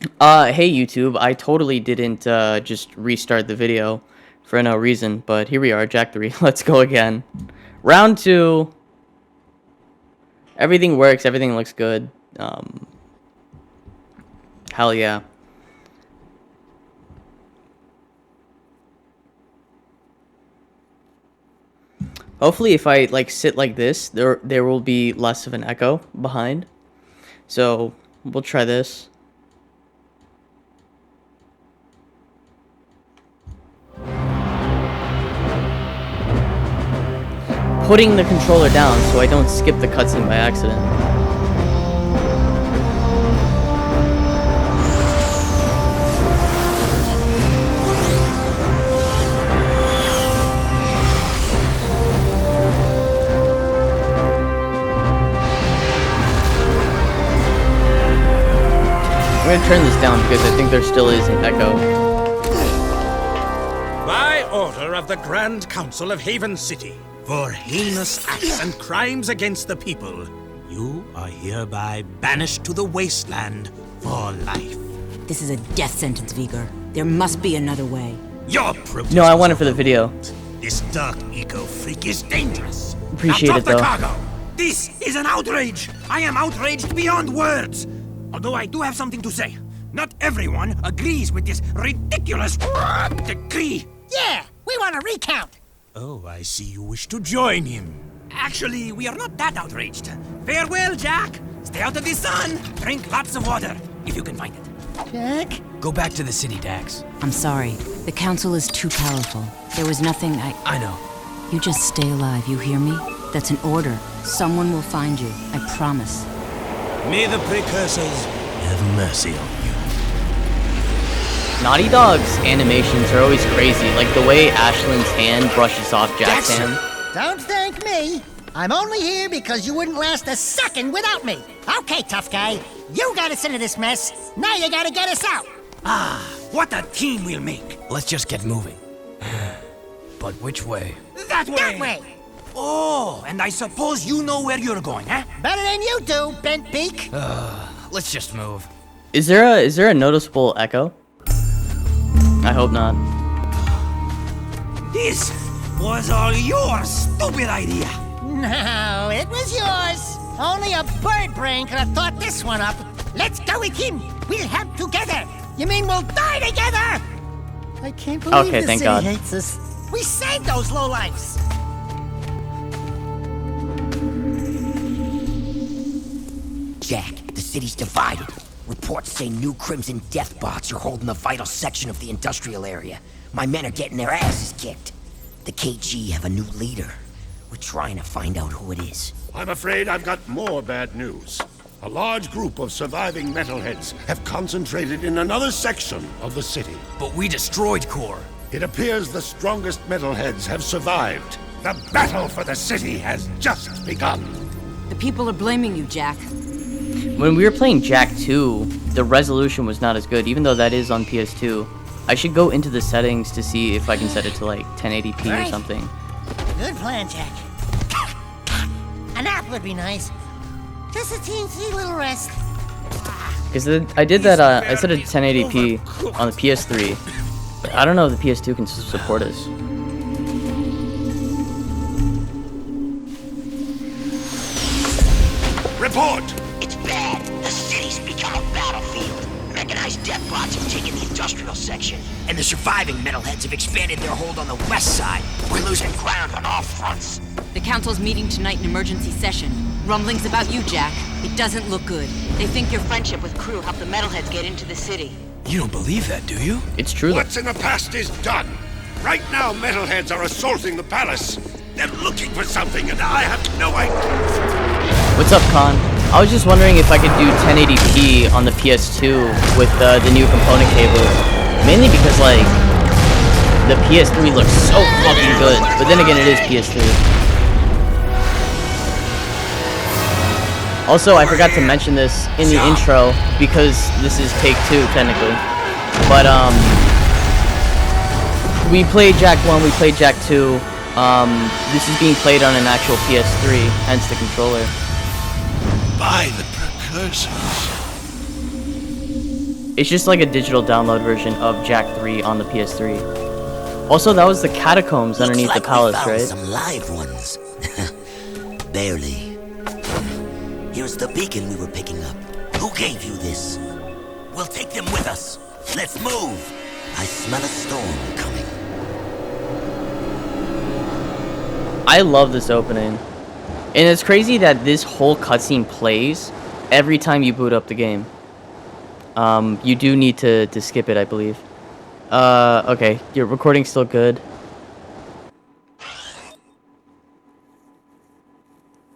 Hey YouTube, I totally didn't just restart the video for no reason, but here we are, Jack 3. Let's go again. Round 2. Everything works, everything looks good. Hell yeah. Hopefully if I like sit like this, there will be less of an echo behind. So, we'll try this. Putting the controller down so I don't skip the cutscene by accident. I'm gonna turn this down because I think there still is an echo. By order of the Grand Council of Haven City, for heinous acts and crimes against the people, you are hereby banished to the wasteland for life. This is a death sentence, Vigor. There must be another way. Your protest No, I want it for the video. This dark eco-freak is dangerous. Appreciate Now it, drop though. the cargo. This is an outrage. I am outraged beyond words. Although I do have something to say. Not everyone agrees with this ridiculous decree. Yeah, we want a recount. Oh, I see you wish to join him. Actually, we are not that outraged. Farewell, Jack. Stay out of the sun. Drink lots of water, if you can find it. Jack? Go back to the city, Dax. I'm sorry. The Council is too powerful. There was nothing I know. You just stay alive, you hear me? That's an order. Someone will find you. I promise. May the precursors have mercy on you. Naughty Dog's animations are always crazy, like the way Ashlyn's hand brushes off Jack's hand. Don't thank me. I'm only here because you wouldn't last a second without me. Okay, tough guy. You got us into this mess. Now you gotta get us out. What a team we'll make. Let's just get moving. But which way? That way. That way. Oh, and I suppose you know where you're going, huh? Better than you do, Bent Beak. Let's just move. Is there a noticeable echo? I hope not. This was all your stupid idea. No, it was yours. Only a bird brain could have thought this one up. Let's go with him. We'll help together. You mean we'll die together? I can't believe Okay, the thank city God. hates us. We saved those lowlifes. Jack, the city's divided. Reports say new Crimson Death bots are holding a vital section of the industrial area. My men are getting their asses kicked. The KG have a new leader. We're trying to find out who it is. I'm afraid I've got more bad news. A large group of surviving metalheads have concentrated in another section of the city. But we destroyed Core. It appears the strongest metalheads have survived. The battle for the city has just begun. The people are blaming you, Jack. When we were playing Jack 2, the resolution was not as good, even though that is on PS2. I should go into the settings to see if I can set it to like 1080p or Right. something. Good plan, Jack. A nap would be nice. Just a teensy little rest. Because I did that, I set it to 1080p on the PS3. But I don't know if the PS2 can support us. Report! It's bad. The city's become a battlefield. Mechanized death bots have taken the industrial section, and the surviving metalheads have expanded their hold on the west side. We're losing ground on all fronts. The Council's meeting tonight in emergency session. Rumblings about you, Jack. It doesn't look good. They think your friendship with Crew helped the metalheads get into the city. You don't believe that, do you? It's true though. What's in the past is done. Right now, metalheads are assaulting the palace. They're looking for something, and I have no idea. What's up, Con? I was just wondering if I could do 1080p on the PS2 with the new component cables. Mainly because, like, the PS3 looks so fucking good. But then again, it is PS3. Also, I forgot to mention this in the intro because this is take 2, technically. But, we played Jack 1, we played Jack 2. This is being played on an actual PS3, hence the controller. By the precursors. It's just like a digital download version of Jak 3 on the PS3. Also, that was the catacombs underneath the palace, we found right? some live ones. Barely. Here's the beacon we were picking up. Who gave you this? We'll take them with us. Let's move. I smell a storm coming. I love this opening. And it's crazy that this whole cutscene plays every time you boot up the game. You do need to skip it, I believe. Okay, your recording's still good.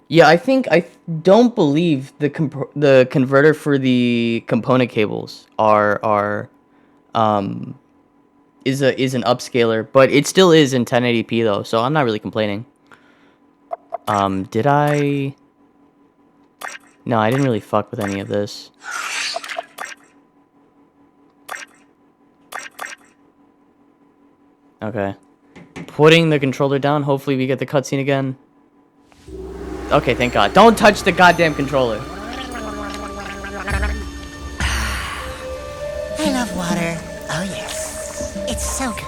Yeah, I don't believe the converter for the component cables is an upscaler, but it still is in 1080p though, so I'm not really complaining. Did I? No, I didn't really fuck with any of this. Okay. Putting the controller down, hopefully we get the cutscene again. Okay, thank God. Don't touch the goddamn controller. I love water. Oh, yes. It's so good.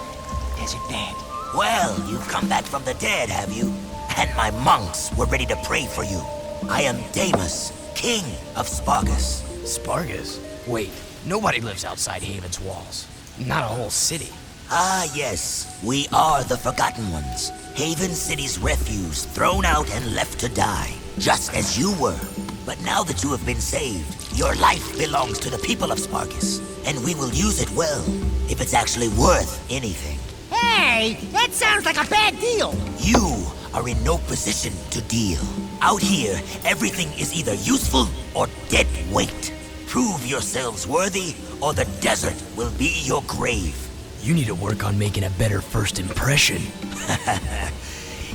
Desert bed. Well, you've come back from the dead, have you? And my monks were ready to pray for you. I am Damus, king of Spargus. Spargus? Wait, nobody lives outside Haven's walls. Not a whole city. Ah, yes. We are the Forgotten Ones. Haven City's refuse, thrown out and left to die. Just as you were. But now that you have been saved, your life belongs to the people of Spargus. And we will use it well, if it's actually worth anything. Hey, that sounds like a bad deal. You are in no position to deal. Out here, everything is either useful or dead weight. Prove yourselves worthy, or the desert will be your grave. You need to work on making a better first impression.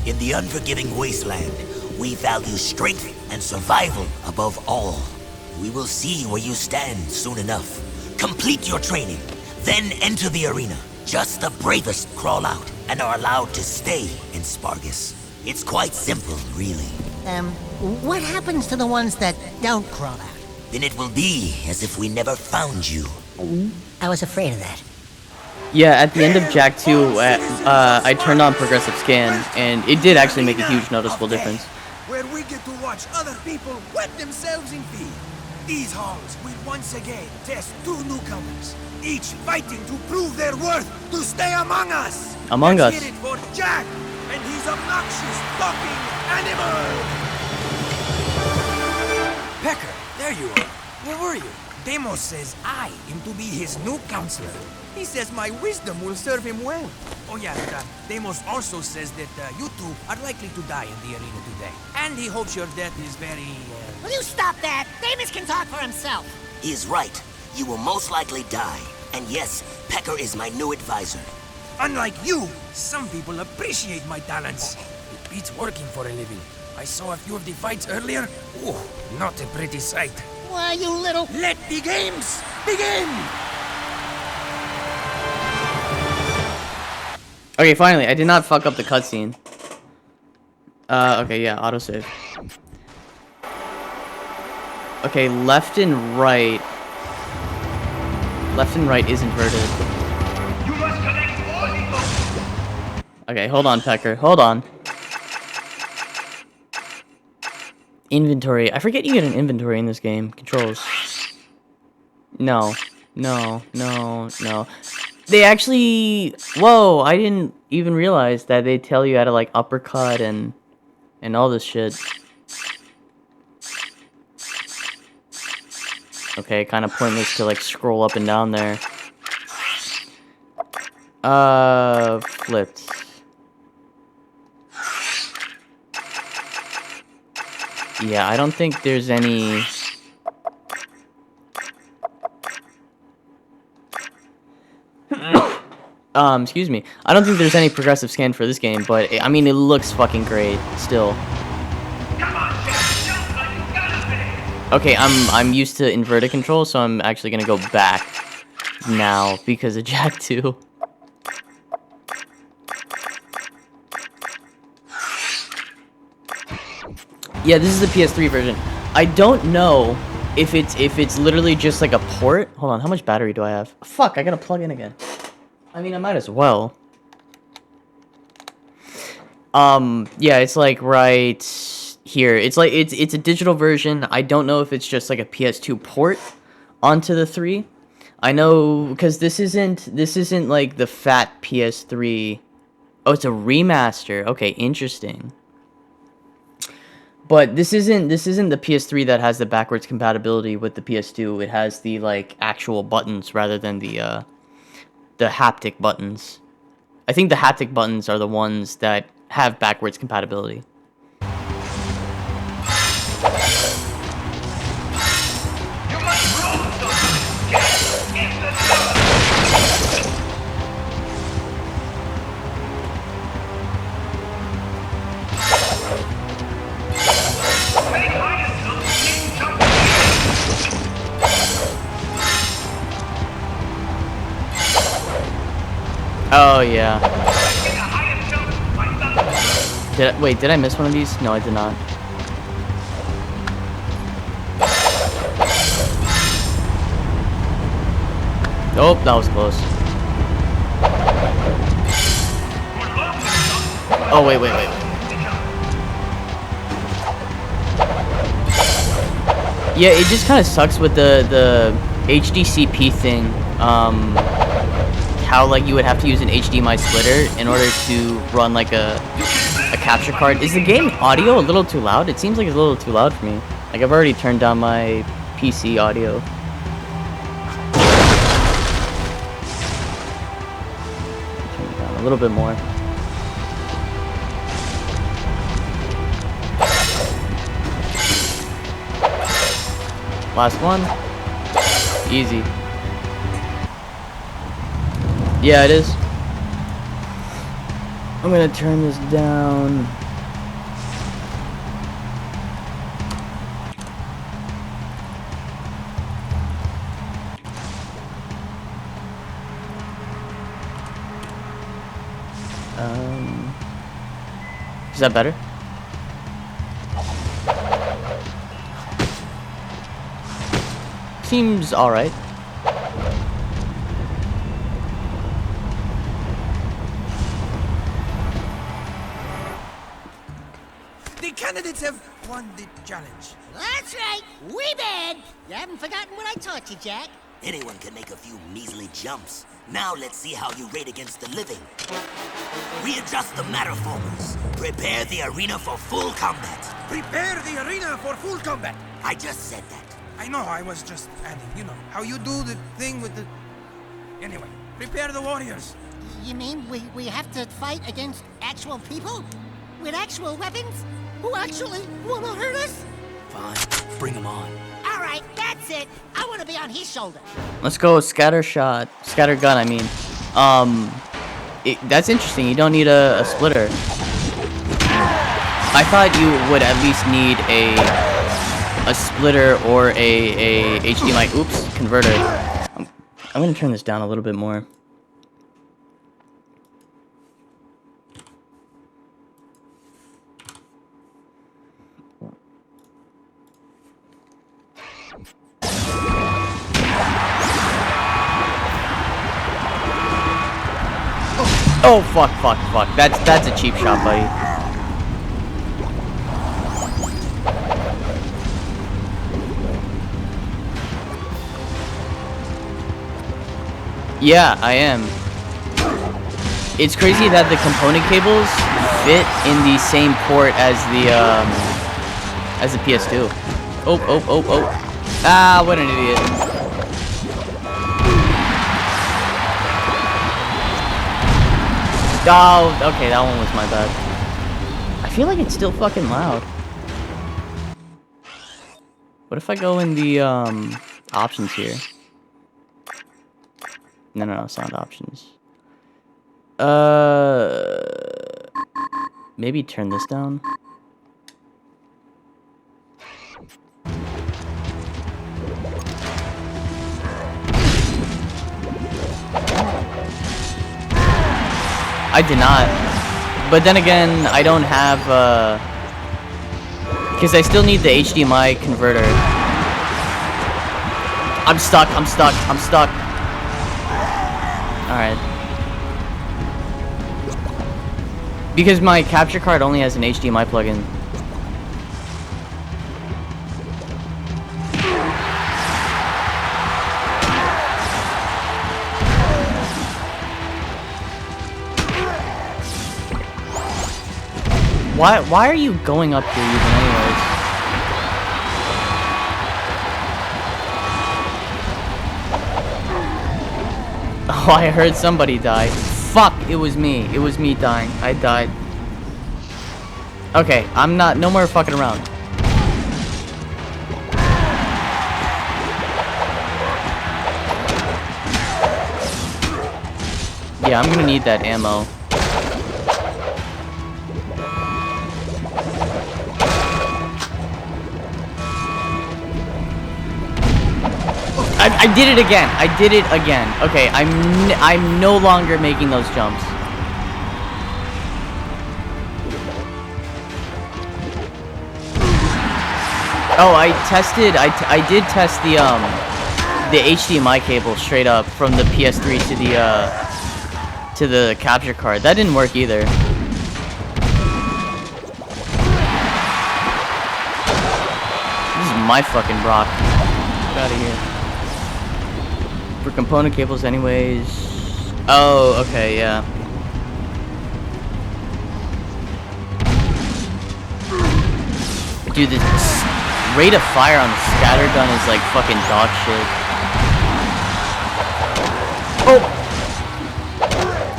In the unforgiving wasteland, we value strength and survival above all. We will see where you stand soon enough. Complete your training, then enter the arena. Just the bravest crawl out and are allowed to stay in Spargus. It's quite simple, really. What happens to the ones that don't crawl out? Then it will be as if we never found you. I was afraid of that. Yeah, at the end of Jak 2, I turned on progressive scan, and it did actually make a huge noticeable difference. Where we get to watch other people wet themselves in fear. These halls will once again test two newcomers, each fighting to prove their worth to stay among us. Among us. Let's hear it for Jak and his obnoxious talking animal. Pecker, there you are. Where were you? Deimos says I am to be his new counselor. He says my wisdom will serve him well. Oh yeah, Deimos also says that you two are likely to die in the arena today. And he hopes your death is very, Will you stop that? Davis can talk for himself. He is right. You will most likely die. And yes, Pecker is my new advisor. Unlike you, some people appreciate my talents. It beats working for a living. I saw a few of the fights earlier. Oh, not a pretty sight. Why, you little... Let the games begin! Okay, finally, I did not fuck up the cutscene. Okay, yeah, autosave. Okay, left and right. Left and right is inverted. You must connect all the... Okay, hold on, Pecker. Hold on. Inventory. I forget you get an inventory in this game. Controls. No. No. No. No. They actually... Whoa, I didn't even realize that they tell you how to, like, uppercut and all this shit. Okay, kind of pointless to, like, scroll up and down there. Flipped. Yeah, I don't think there's any... excuse me. I don't think there's any progressive scan for this game, but, I mean, it looks fucking great, still. Okay, I'm used to inverted control, so I'm actually gonna go back now because of Jak 2. Yeah, this is the PS3 version. I don't know if it's literally just like a port. Hold on, how much battery do I have? Fuck, I gotta plug in again. I mean, I might as well. Yeah, it's like right here. It's like it's a digital version. I don't know if it's just like a PS2 port onto the 3. I know because this isn't like the fat PS3. Oh, it's a remaster. Okay, interesting. But this isn't the PS3 that has the backwards compatibility with the PS2. It has the like actual buttons rather than the haptic buttons. I think the haptic buttons are the ones that have backwards compatibility. Oh yeah. Did I miss one of these? No, I did not. Oh, that was close. Oh, wait. Yeah, it just kind of sucks with the HDCP thing. How like you would have to use an HDMI splitter in order to run like a capture card. Is the game audio a little too loud? It seems like it's a little too loud for me. Like I've already turned down my PC audio. Turn it down a little bit more. Last one. Easy. Yeah, it is. I'm gonna turn this down. Is that better? Seems alright. The candidates have won the challenge. That's right. We bad. You haven't forgotten what I taught you, Jack. Anyone can make a few measly jumps. Now let's see how you rate against the living. Readjust the matterformers. Prepare the arena for full combat. Prepare the arena for full combat. I just said that. I know, I was just adding, you know, how you do the thing with the... Anyway, prepare the warriors. You mean we have to fight against actual people? With actual weapons? Who actually want to hurt us? Fine, bring them on. All right, that's it. I want to be on his shoulder. Let's go scatter gun, I mean. That's interesting. You don't need a splitter. I thought you would at least need a splitter or a HDMI converter. I'm gonna turn this down a little bit more. Oh fuck. That's a cheap shot, buddy. Yeah, I am. It's crazy that the component cables fit in the same port as the PS2. Oh. Ah, what an idiot. Oh, okay, that one was my bad. I feel like it's still fucking loud. What if I go in the options here? No, sound options. Maybe turn this down. I did not. But then again, I don't have, because I still need the HDMI converter. I'm stuck. Alright. Because my capture card only has an HDMI plugin. Why are you going up here even anyways? Oh, I heard somebody die. Fuck, it was me. It was me dying. I died. Okay, I'm not, no more fucking around. Yeah, I'm gonna need that ammo. I did it again. I did it again. Okay, I'm no longer making those jumps. Oh, I did test the HDMI cable straight up from the PS3 to the capture card. That didn't work either. This is my fucking rock. Get out of here. For component cables anyways. Oh, okay, yeah. Dude, the rate of fire on the scatter gun is like fucking dog shit. Oh!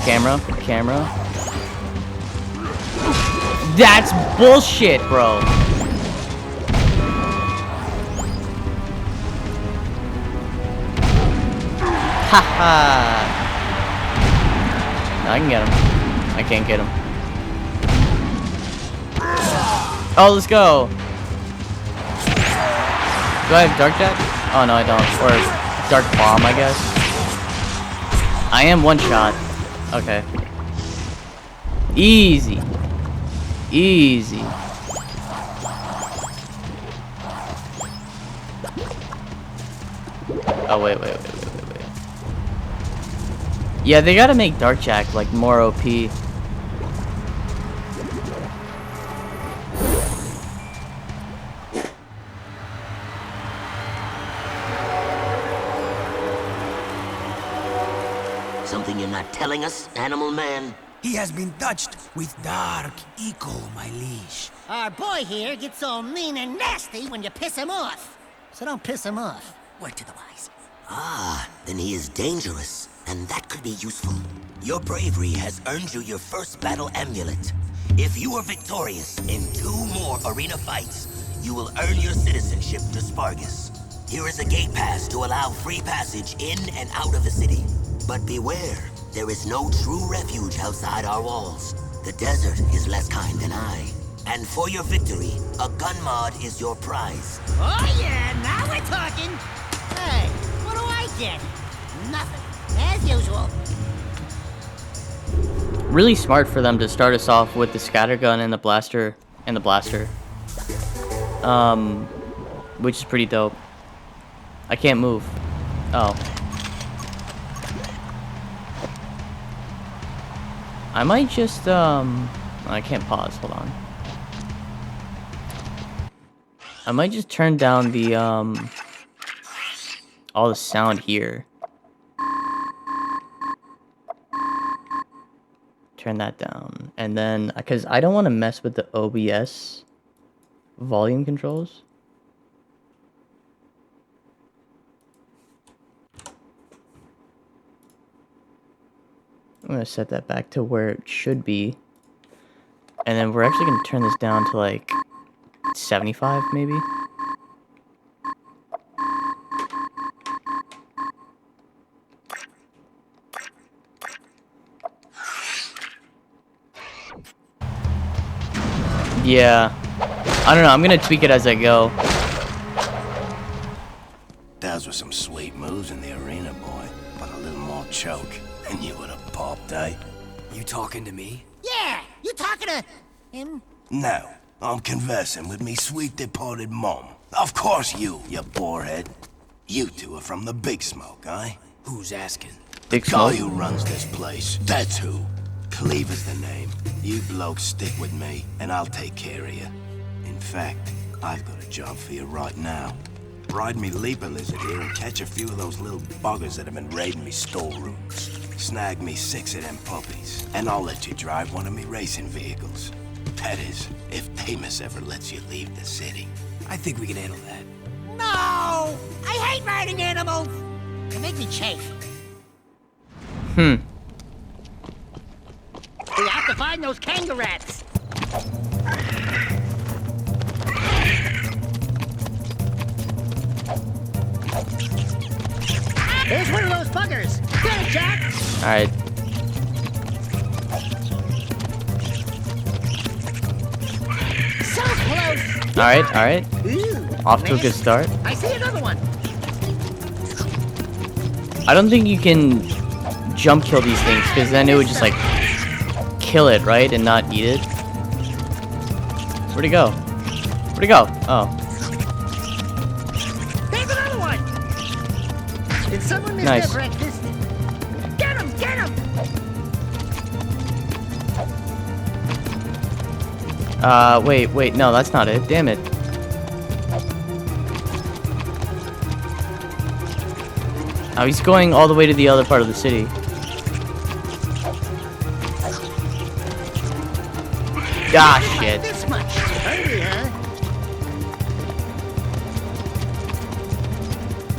Camera. That's bullshit, bro. Haha. No, I can get him. I can't get him. Oh, let's go. Do I have Dark Jet? Oh, no, I don't. Or Dark Bomb, I guess. I am one shot. Okay. Easy. Easy. Oh, wait. Yeah, they gotta make Dark Jack, like, more OP. Something you're not telling us, Animal Man? He has been touched with dark eco, my liege. Our boy here gets all mean and nasty when you piss him off. So don't piss him off. Word to the wise. Ah, then he is dangerous, and that could be useful. Your bravery has earned you your first battle amulet. If you are victorious in 2 more arena fights, you will earn your citizenship to Spargus. Here is a gate pass to allow free passage in and out of the city. But beware, there is no true refuge outside our walls. The desert is less kind than I. And for your victory, a gun mod is your prize. Oh yeah, now we're talking. Hey, what do I get? Nothing, as usual. Really smart for them to start us off with the scattergun and the blaster. Which is pretty dope. I can't move. Oh. I might just, I can't pause, hold on. I might just turn down the, all the sound here. Turn that down. And then, because I don't want to mess with the OBS volume controls. I'm going to set that back to where it should be. And then we're actually going to turn this down to like 75 maybe. Yeah. I don't know. I'm going to tweak it as I go. Those were some sweet moves in the arena, boy. But a little more choke, and you would have popped, eh? You talking to me? Yeah, you talking to him? No, I'm conversing with me sweet departed mom. Of course you borehead. You two are from the Big Smoke, eh? Who's asking? Big Guy Smoke. who runs this place. That's who. Cleaver's the name. You blokes stick with me, and I'll take care of you. In fact, I've got a job for you right now. Ride me leaper lizard here and catch a few of those little buggers that have been raiding me storerooms. Snag me 6 of them puppies, and I'll let you drive one of me racing vehicles. That is, if Damus ever lets you leave the city. I think we can handle that. No! I hate riding animals! They make me chafe. Hmm. We have to find those kangaroos. There's one of those buggers. Get it, Jack! Alright. So close! Alright. Ooh, Off to a good missed. start. I see another one. I don't think you can jump kill these things, because then it would just like kill it, right? And not eat it. Where'd it go? Where'd it go? Oh. There's another one! Did someone miss Nice. their breakfast? Get him! Get him! Wait, no, that's not it. Damn it. Oh, he's going all the way to the other part of the city. Ah, shit. This much. Hungry, huh?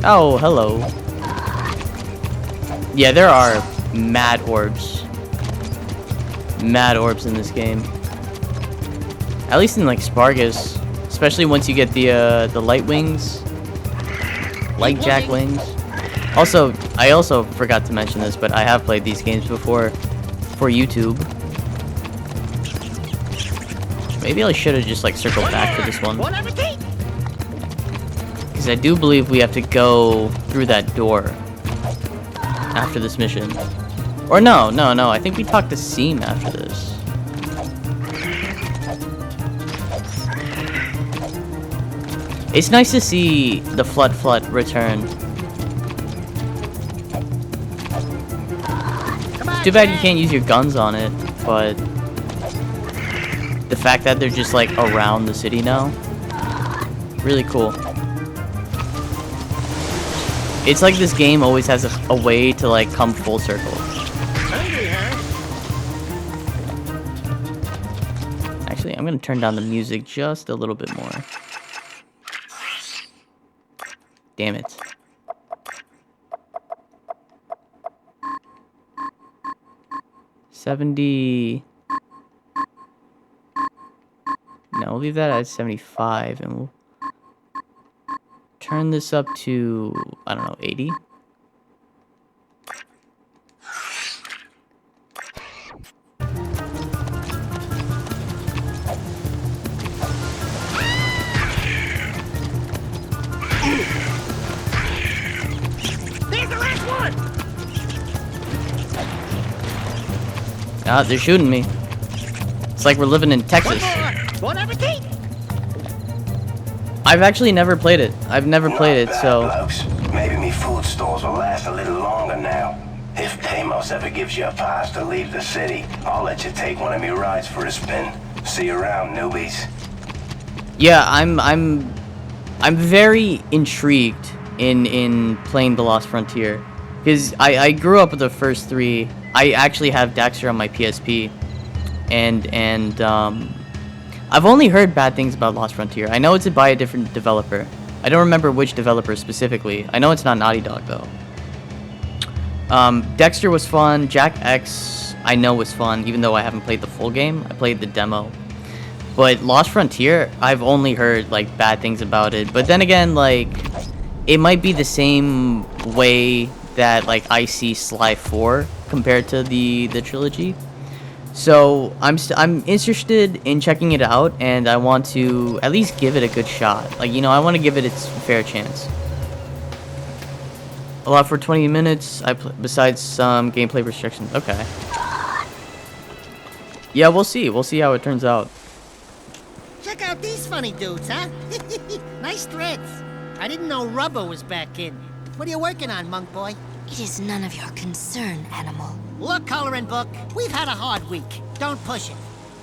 Oh, hello. Yeah, there are mad orbs. Mad orbs in this game. At least in like Spargus, especially once you get the light wings, light jack wings. Also, I also forgot to mention this, but I have played these games before for YouTube. Maybe I should have just like circled back for this one, Bon appetit! because I do believe we have to go through that door after this mission. Or no, I think we talked to Seam after this. It's nice to see the Flood return. It's too bad you can't use your guns on it, but the fact that they're just like around the city now, really cool. It's like this game always has a way to like come full circle. Hungry, huh? Actually, I'm gonna turn down the music just a little bit more. Damn it. $70. No, we'll leave that at 75, and we'll turn this up to, I don't know, 80. There's the last one! Ah, they're shooting me. It's like we're living in Texas. One more! Bon appetit! I've actually never played it. I've never played it, so... Blokes. Maybe me food stores will last a little longer now. If Deimos ever gives you a pass to leave the city, I'll let you take one of me rides for a spin. See you around, newbies. Yeah, I'm very intrigued in playing The Lost Frontier, because I grew up with the first 3. I actually have Dexter on my PSP, and I've only heard bad things about Lost Frontier. I know it's by a different developer. I don't remember which developer specifically. I know it's not Naughty Dog though. Dexter was fun. Jack X I know was fun, even though I haven't played the full game. I played the demo. But Lost Frontier, I've only heard like bad things about it. But then again, like it might be the same way that like I see Sly 4 compared to the trilogy. So I'm interested in checking it out, and I want to at least give it a good shot. Like, you know, I want to give it its fair chance. Allow for 20 minutes. Besides some gameplay restrictions. Okay. Yeah, we'll see. We'll see how it turns out. Check out these funny dudes, huh? Nice threads. I didn't know rubber was back in. What are you working on, monk boy? It is none of your concern, animal. Look, coloring book, we've had a hard week. Don't push it.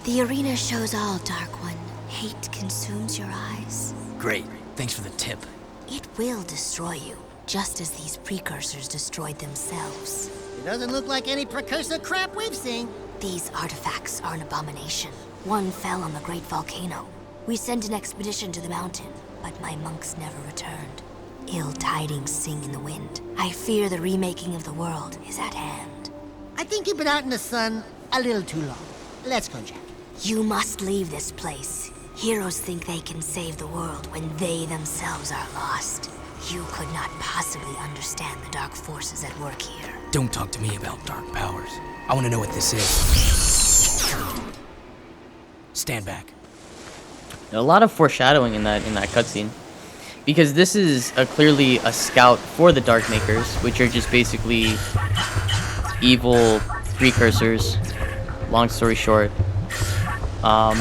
The arena shows all, Dark One. Hate consumes your eyes. Great. Thanks for the tip. It will destroy you, just as these precursors destroyed themselves. It doesn't look like any precursor crap we've seen. These artifacts are an abomination. One fell on the great volcano. We sent an expedition to the mountain, but my monks never returned. Ill tidings sing in the wind. I fear the remaking of the world is at hand. I think you've been out in the sun a little too long. Let's go, Jack. You must leave this place. Heroes think they can save the world when they themselves are lost. You could not possibly understand the dark forces at work here. Don't talk to me about dark powers. I want to know what this is. Stand back. A lot of foreshadowing in that cutscene, because this is clearly a scout for the Darkmakers, which are just basically evil precursors. Long story short, what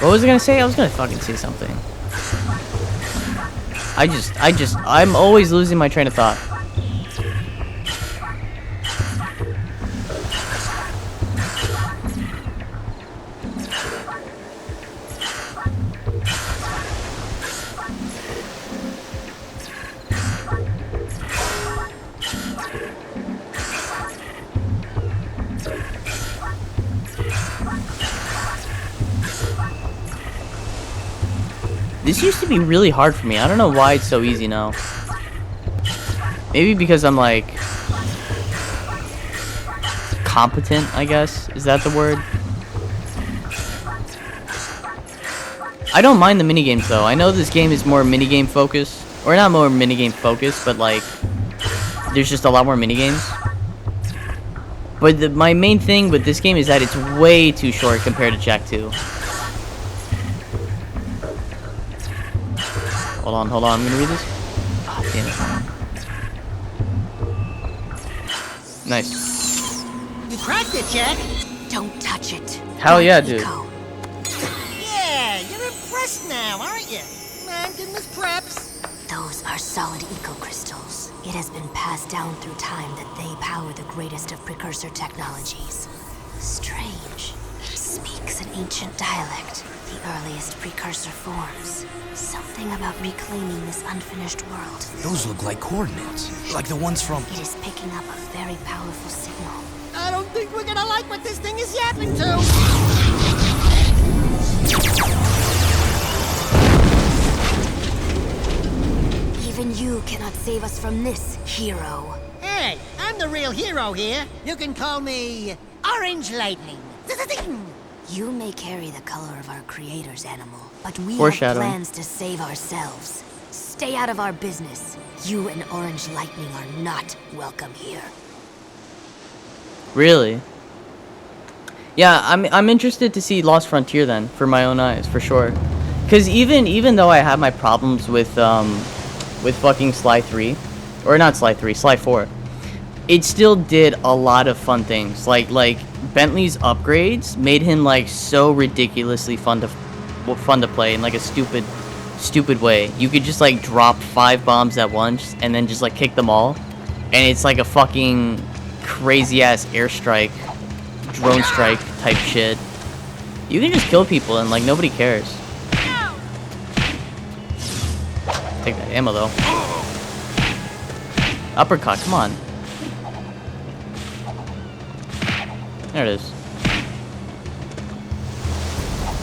was I gonna say? I was gonna fucking say something. I'm always losing my train of thought. This used to be really hard for me. I don't know why it's so easy now. Maybe because I'm like competent, I guess. Is that the word? I don't mind the minigames though. I know this game is more minigame focused. Or not more minigame focused, but like there's just a lot more minigames. But my main thing with this game is that it's way too short compared to Jak 2. Hold on, I'm gonna read this. Ah, damn it. Nice. You cracked it, Jack. Don't touch it. Hell yeah, dude. Nico. Yeah, you're impressed now, aren't you? Man, goodness preps. Those are solid eco-crystals. It has been passed down through time that they power the greatest of precursor technologies. Strange. It speaks an ancient dialect, the earliest precursor forms. Something about reclaiming this unfinished world. Those look like coordinates. Like the ones from... It is picking up a very powerful signal. I don't think we're gonna like what this thing is yapping to. Even you cannot save us from this, hero. Hey, I'm the real hero here. You can call me Orange Lightning. You may carry the color of our creator's animal, but we have Foreshadowing. plans to save ourselves. Stay out of our business. You and Orange Lightning are not welcome here. Really? Yeah, I'm interested to see Lost Frontier then, for my own eyes, for sure. Cause even though I have my problems with fucking Sly 3, or not Sly 3, Sly 4, it still did a lot of fun things. Like Bentley's upgrades made him like so ridiculously fun to play in like a stupid way. You could just like drop 5 bombs at once and then just like kick them all, and it's like a fucking crazy ass airstrike, drone strike type shit. You can just kill people and like nobody cares. Take that ammo though. Uppercut, come on. There it is.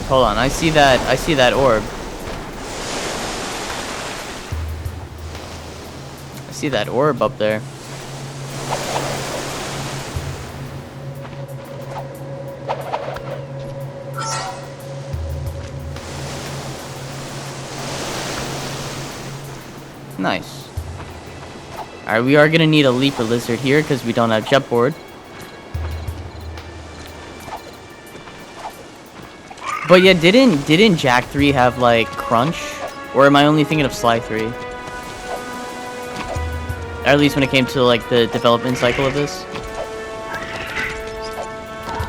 Hold on, I see that orb. I see that orb up there. Nice. Alright, we are gonna need a Leaper Lizard here because we don't have Jetboard. But yeah, didn't Jak 3 have like Crunch? Or am I only thinking of Sly 3? Or at least when it came to like the development cycle of this.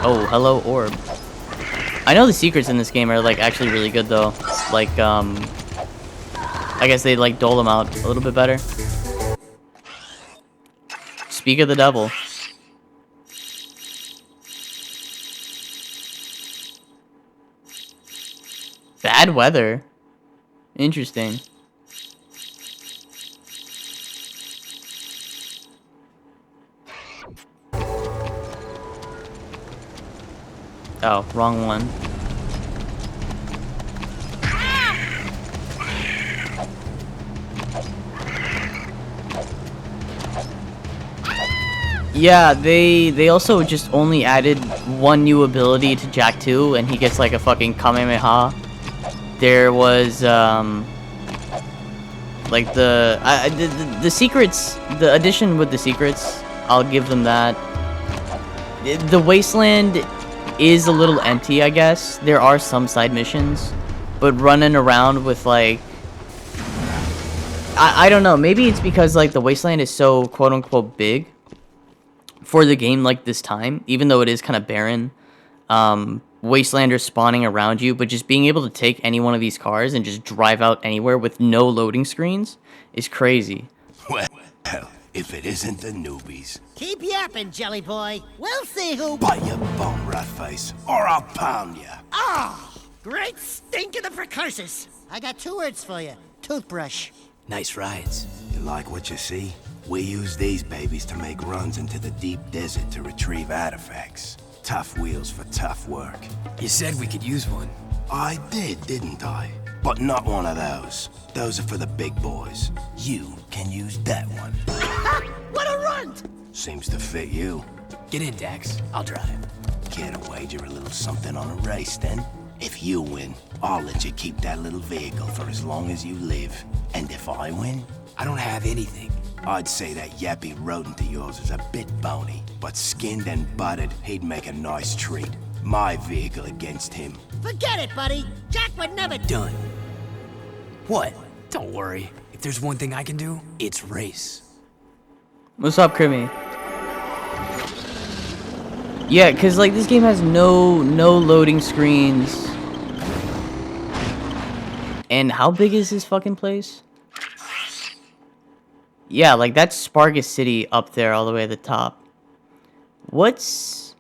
Oh, hello orb. I know the secrets in this game are like actually really good though. Like I guess they like dole them out a little bit better. Speak of the devil. Bad weather. Interesting. Oh, wrong one. Yeah, they also just only added one new ability to Jack 2, and he gets like a fucking Kamehameha. There was like the secrets, the addition with the secrets, I'll give them that. The wasteland is a little empty, I guess. There are some side missions, but running around with like I don't know, maybe it's because like the wasteland is so quote unquote big for the game like this time, even though it is kind of barren. Wastelanders spawning around you, but just being able to take any one of these cars and just drive out anywhere with no loading screens is crazy. Well, if it isn't the newbies. Keep yapping, Jelly Boy. We'll see who... Bite your bum, rat face, or I'll pound ya. Oh, great stink of the precursors. I got 2 words for you. Toothbrush. Nice rides. You like what you see? We use these babies to make runs into the deep desert to retrieve artifacts. Tough wheels for tough work. You said we could use one. I did, didn't I? But not one of those. Those are for the big boys. You can use that one. What a runt! Seems to fit you. Get in, Dax. I'll drive. Care to wager a little something on a race, then? If you win, I'll let you keep that little vehicle for as long as you live. And if I win? I don't have anything. I'd say that yappy rodent of yours is a bit bony, but skinned and buttered, he'd make a nice treat. My vehicle against him. Forget it, buddy. Jack would never... Done. What? Don't worry. If there's one thing I can do, it's race. What's up, Crimmy? Yeah, because like this game has no loading screens. And how big is this fucking place? Yeah, like that's Spargus City up there all the way at the top. What's...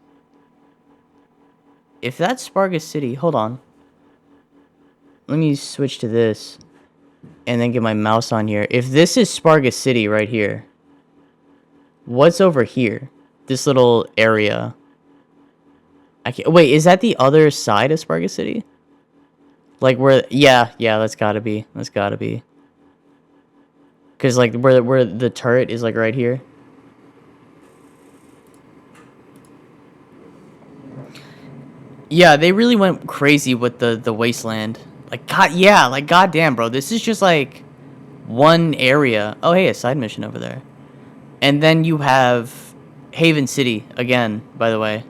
If that's Spargus City, hold on. Let me switch to this. And then get my mouse on here. If this is Spargus City right here. What's over here? This little area. I can't... Wait, is that the other side of Spargus City? Like where... Yeah, that's gotta be. That's gotta be. Because, like, where the turret is, like, right here. Yeah, they really went crazy with the wasteland. Like, goddamn, bro. This is just, like, one area. Oh, hey, a side mission over there. And then you have Haven City, again, by the way.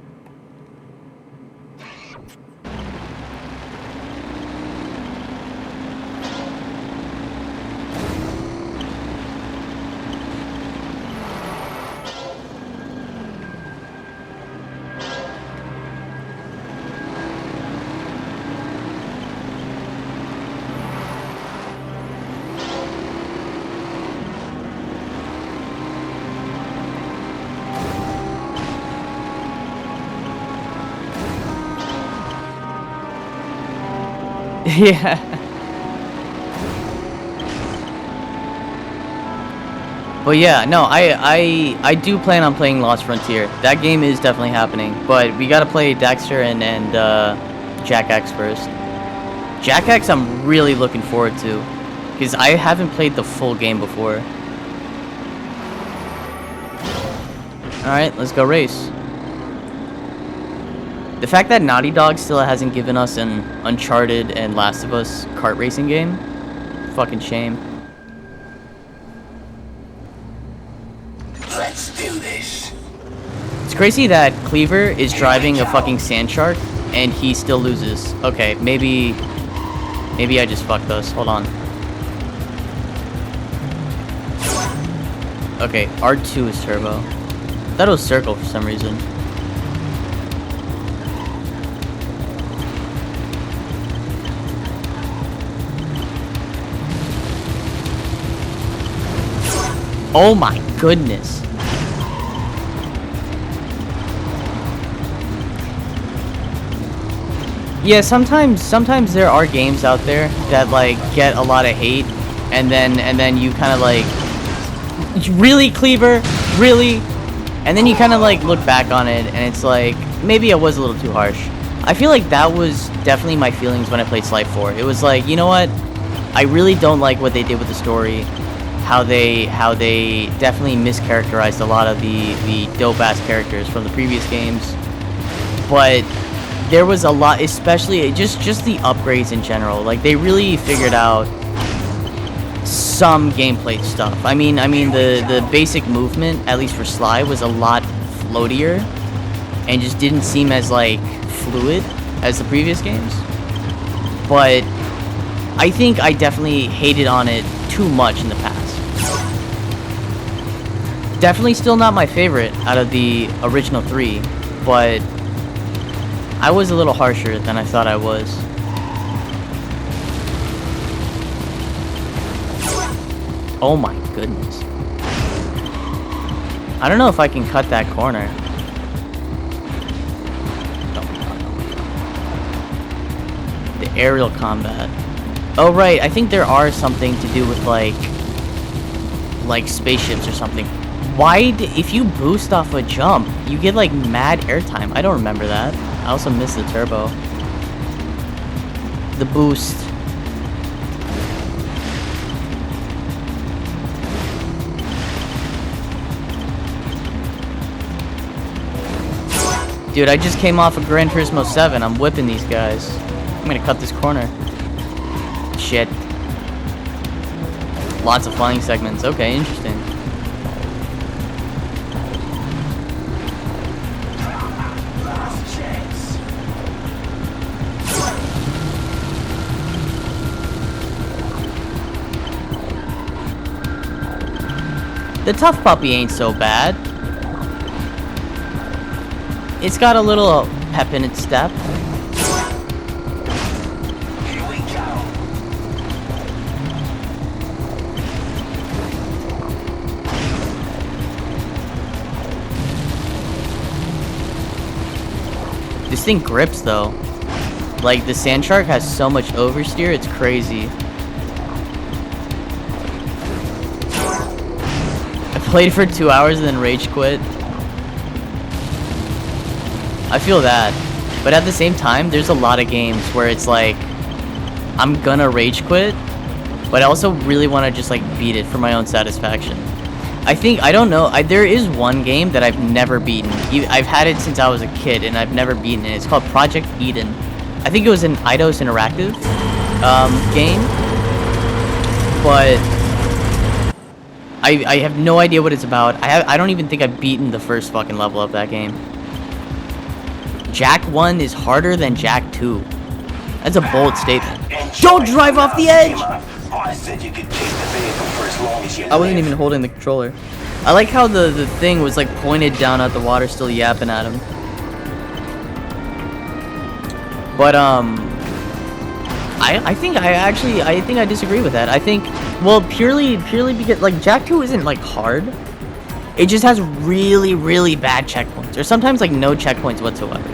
Yeah. But yeah, no, I do plan on playing Lost Frontier. That game is definitely happening. But we gotta play Daxter and Jack X first. Jack X I'm really looking forward to. Because I haven't played the full game before. Alright, let's go race. The fact that Naughty Dog still hasn't given us an Uncharted and Last of Us kart racing game, fucking shame. Let's do this. It's crazy that Cleaver is driving a fucking sand shark and he still loses. Okay, maybe I just fucked us. Hold on. Okay, R2 is turbo. I thought it was circle for some reason. Oh my goodness. Yeah, sometimes there are games out there that like get a lot of hate, and then you kind of like, really, Cleaver, really, and then you kind of like look back on it and it's like, maybe I was a little too harsh. I feel like that was definitely my feelings when I played Sly 4. It was like, you know what, I really don't like what they did with the story, how they definitely mischaracterized a lot of the dope ass characters from the previous games, but there was a lot, especially just the upgrades in general. Like, they really figured out some gameplay stuff. I mean the basic movement, at least for Sly, was a lot floatier and just didn't seem as like fluid as the previous games. But I think I definitely hated on it too much in the past. Definitely still not my favorite out of the original 3, but I was a little harsher than I thought I was. Oh my goodness. I don't know if I can cut that corner. The aerial combat. Oh right, I think there are something to do with like spaceships or something. If you boost off a jump, you get like mad airtime. I don't remember that. I also missed the turbo. The boost. Dude, I just came off of Gran Turismo 7. I'm whipping these guys. I'm gonna cut this corner. Shit. Lots of flying segments. Okay, interesting. The Tough Puppy ain't so bad. It's got a little pep in its step. Here we go. This thing grips though. Like, the Sandshark has so much oversteer, it's crazy. Played for 2 hours and then rage quit. I feel that, but at the same time, there's a lot of games where it's like, I'm gonna rage quit, but I also really want to just like beat it for my own satisfaction. I don't know, there is one game that I've never beaten. I've had it since I was a kid and I've never beaten it. It's called Project Eden. I think it was an Eidos Interactive game, but I have no idea what it's about. I don't even think I've beaten the first fucking level of that game. Jak 1 is harder than Jak 2. That's a bold statement. Don't drive off the edge! I said you could keep the vehicle for as long as you I wasn't even holding the controller. I like how the thing was like pointed down at the water, still yapping at him. But I think I disagree with that. I think, well, purely because like Jak 2 isn't like hard. It just has really, really bad checkpoints, or sometimes like no checkpoints whatsoever.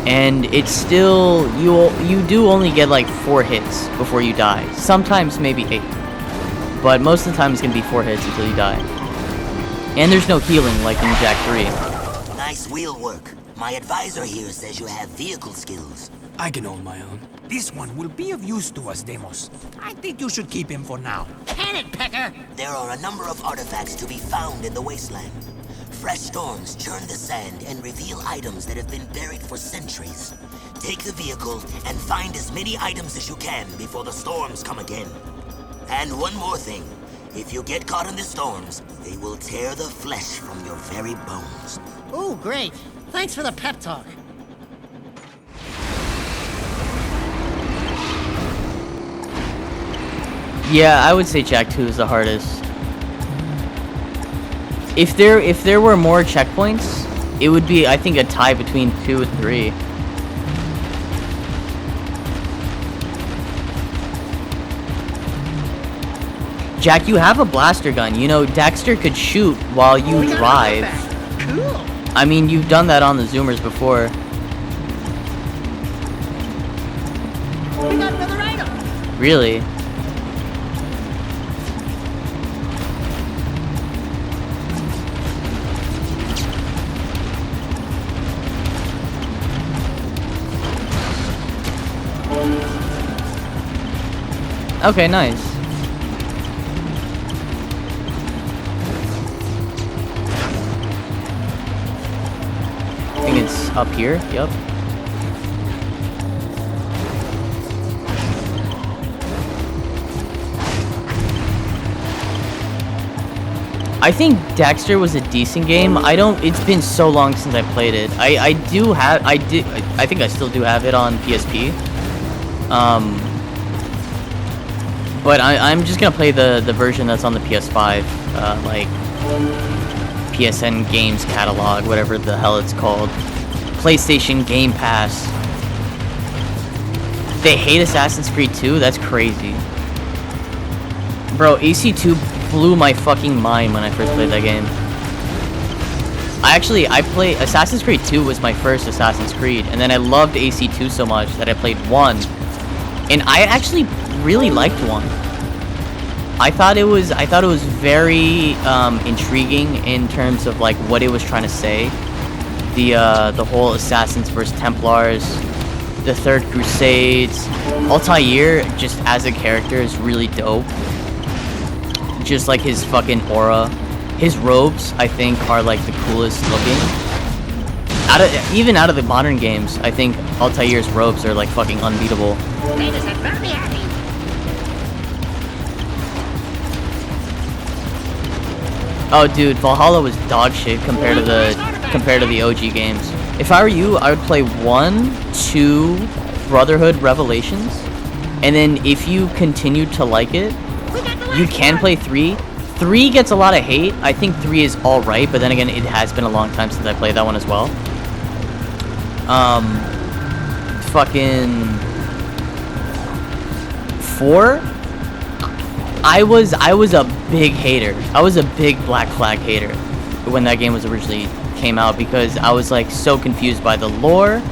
And it's still, you do only get like 4 hits before you die. Sometimes maybe 8, but most of the time it's gonna be 4 hits until you die. And there's no healing like in Jak 3. Nice wheel work. My advisor here says you have vehicle skills. I can hold my own. This one will be of use to us, Deimos. I think you should keep him for now. Can it, Pecker? There are a number of artifacts to be found in the wasteland. Fresh storms churn the sand and reveal items that have been buried for centuries. Take the vehicle and find as many items as you can before the storms come again. And one more thing. If you get caught in the storms, they will tear the flesh from your very bones. Ooh, great. Thanks for the pep talk. Yeah, I would say Jak 2 is the hardest. If there were more checkpoints, it would be, I think, a tie between 2 and 3. Jack, you have a blaster gun. You know, Dexter could shoot while you drive. Cool. I mean, you've done that on the Zoomers before. We got another item. Really? Okay, nice. I think it's up here. Yep. I think Dexter was a decent game. It's been so long since I played it. I think I still do have it on PSP. But I'm just gonna play the version that's on the PS5, like PSN Games Catalog, whatever the hell it's called. PlayStation Game Pass. They hate Assassin's Creed 2? That's crazy. Bro, AC2 blew my fucking mind when I first played that game. I played Assassin's Creed 2 was my first Assassin's Creed, and then I loved AC2 so much that I played 1. And I actually really liked 1. I thought it was very intriguing in terms of like what it was trying to say. The whole Assassins versus Templars, the Third Crusades. Altair just as a character is really dope. Just like his fucking aura. His robes, I think, are like the coolest looking. Even out of the modern games, I think Altair's robes are like fucking unbeatable. Raiders are very happy. Oh, dude, Valhalla was dog shit compared to the OG games. If I were you, I would play 1, 2, Brotherhood Revelations, and then if you continue to like it, you can play 3. 3 gets a lot of hate. I think 3 is alright, but then again, it has been a long time since I played that one as well. Fucking 4? I was a big hater. I was a big Black Flag hater when that game was originally came out because I was like so confused by the lore.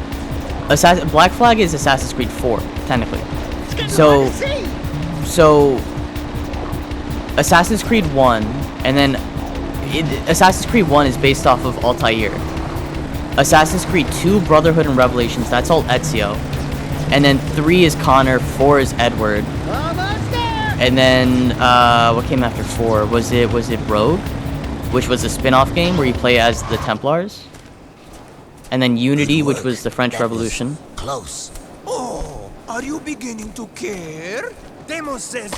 Black Flag is Assassin's Creed 4, technically. So Assassin's Creed 1, and then Assassin's Creed 1 is based off of Altair. Assassin's Creed 2, Brotherhood and Revelations, that's all Ezio. And then 3 is Connor, 4 is Edward. And then what came after 4? Was it Rogue, which was a spin-off game where you play as the Templars? And then Unity, which was the French Revolution. Close. Oh, are you beginning to care? Deimos says...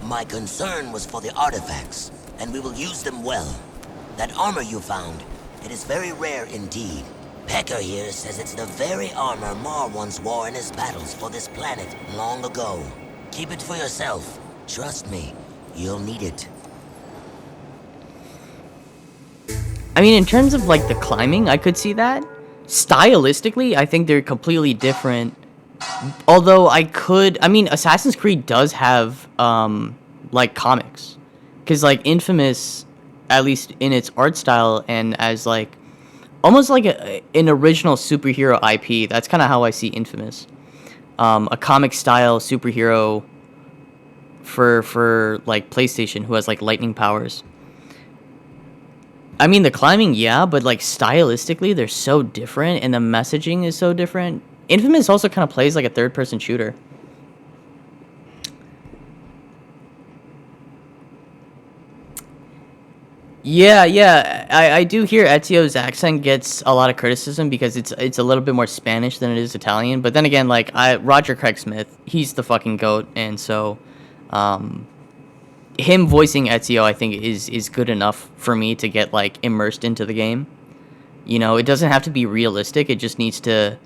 My concern was for the artifacts, and we will use them well. That armor you found, it is very rare indeed. Pecker here says it's the very armor Mar once wore in his battles for this planet long ago. Keep it for yourself. Trust me, you'll need it. I mean, in terms of like the climbing, I could see that. Stylistically, I think they're completely different. Although I mean, Assassin's Creed does have like comics, because like Infamous, at least in its art style and as like almost like an original superhero IP. That's kind of how I see Infamous. A comic style superhero for like PlayStation who has like lightning powers. I mean, the climbing, yeah, but like stylistically, they're so different, and the messaging is so different. Infamous also kind of plays like a third-person shooter. Yeah, I do hear Ezio's accent gets a lot of criticism because it's a little bit more Spanish than it is Italian. But then again, like Roger Craig Smith, he's the fucking GOAT, and so him voicing Ezio, I think, is good enough for me to get like immersed into the game. You know, it doesn't have to be realistic. It just needs to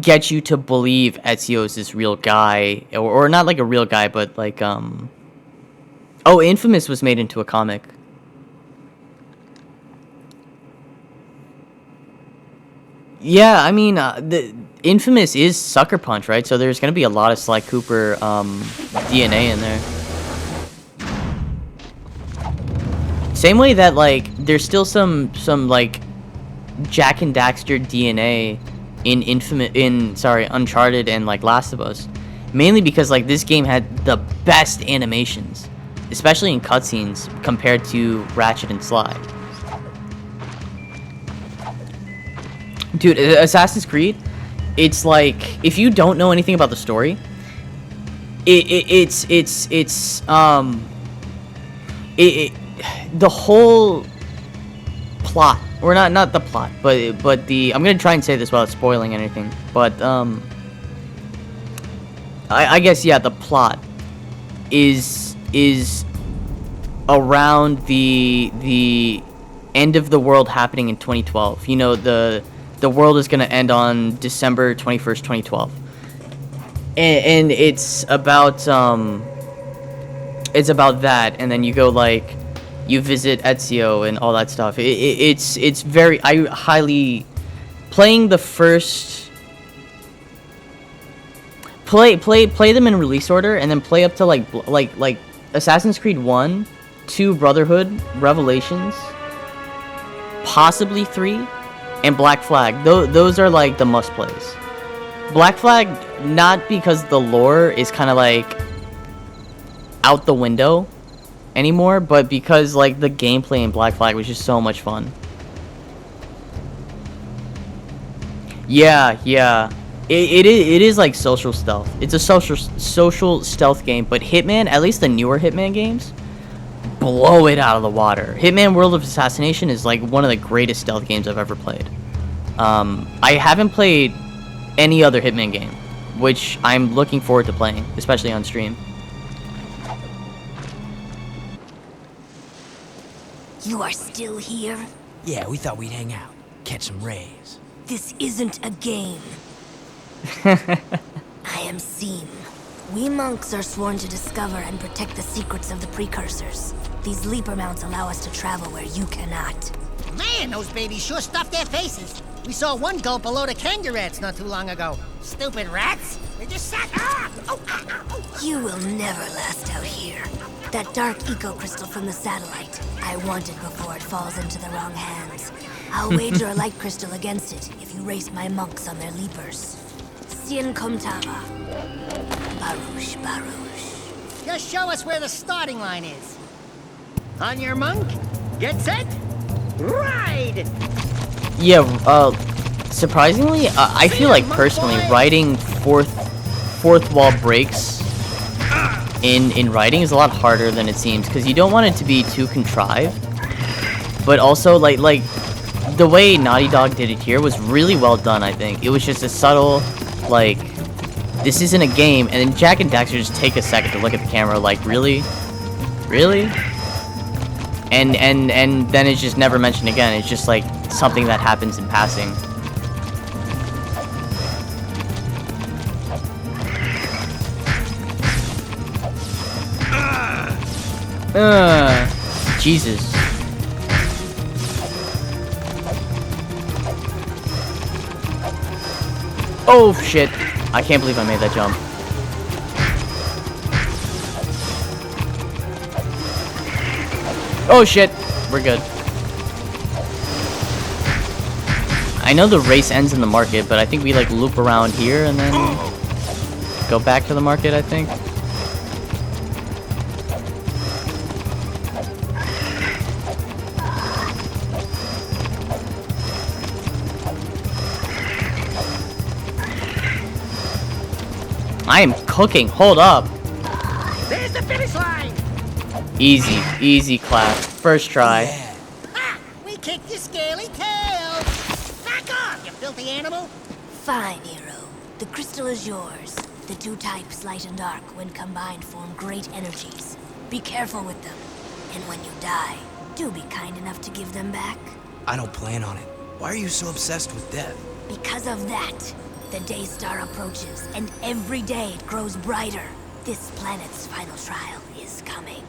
get you to believe Ezio is this real guy, or not like a real guy, but like oh, Infamous was made into a comic. Yeah, I mean, Infamous is Sucker Punch, right? So there's gonna be a lot of Sly Cooper DNA in there. Same way that like there's still some like Jak and Daxter DNA in Uncharted and like Last of Us, mainly because like this game had the best animations, especially in cutscenes compared to Ratchet and Sly. Dude, Assassin's Creed, it's like if you don't know anything about the story, the whole plot, or not the plot, but the, I'm gonna try and say this without spoiling anything, but I guess, yeah, the plot is around the end of the world happening in 2012. You know, the world is gonna end on December 21st, 2012, and it's about that, and then you go like, you visit Ezio and all that stuff. It's very, I highly, playing the first, play them in release order, and then play up to like Assassin's Creed 1, 2, Brotherhood, Revelations, possibly 3, and Black Flag. Those are like the must plays. Black Flag, not because the lore is kind of like out the window anymore, but because like the gameplay in Black Flag was just so much fun. Yeah, it is like social stealth. It's a social stealth game, but Hitman, at least the newer Hitman games, blow it out of the water. Hitman World of Assassination is like one of the greatest stealth games I've ever played. I haven't played any other Hitman game, which I'm looking forward to playing, especially on stream. You are still here? Yeah, we thought we'd hang out, catch some rays. This isn't a game. I am Seam. We monks are sworn to discover and protect the secrets of the precursors. These leaper mounts allow us to travel where you cannot. Man, those babies sure stuffed their faces. We saw one gulp a load of kangaroo rats not too long ago. Stupid rats. They just sat... You will never last out here. That dark eco crystal from the satellite. I want it before it falls into the wrong hands. I'll wager a light crystal against it if you race my monks on their leapers. Sien Komtava. Baruch, Baruch. Just show us where the starting line is. On your monk, get set, ride! Yeah, surprisingly, I feel like personally writing fourth wall breaks in writing is a lot harder than it seems, because you don't want it to be too contrived, but also like the way Naughty Dog did it here was really well done. I think it was just a subtle, like, this isn't a game, and then Jak and Daxter just take a second to look at the camera like, really, and then it's just never mentioned again. It's just like something that happens in passing. Jesus. Oh shit. I can't believe I made that jump. Oh shit. We're good. I know the race ends in the market, but I think we like loop around here and then go back to the market, I think. I am cooking. Hold up. There's the finish line. Easy clap. First try. Ha! We kicked your scaly tail. Back off, you filthy animal. Fine, hero. The crystal is yours. The two types, light and dark, when combined form great energies. Be careful with them. And when you die, do be kind enough to give them back. I don't plan on it. Why are you so obsessed with death? Because of that, the Daystar approaches, and every day it grows brighter. This planet's final trial is coming.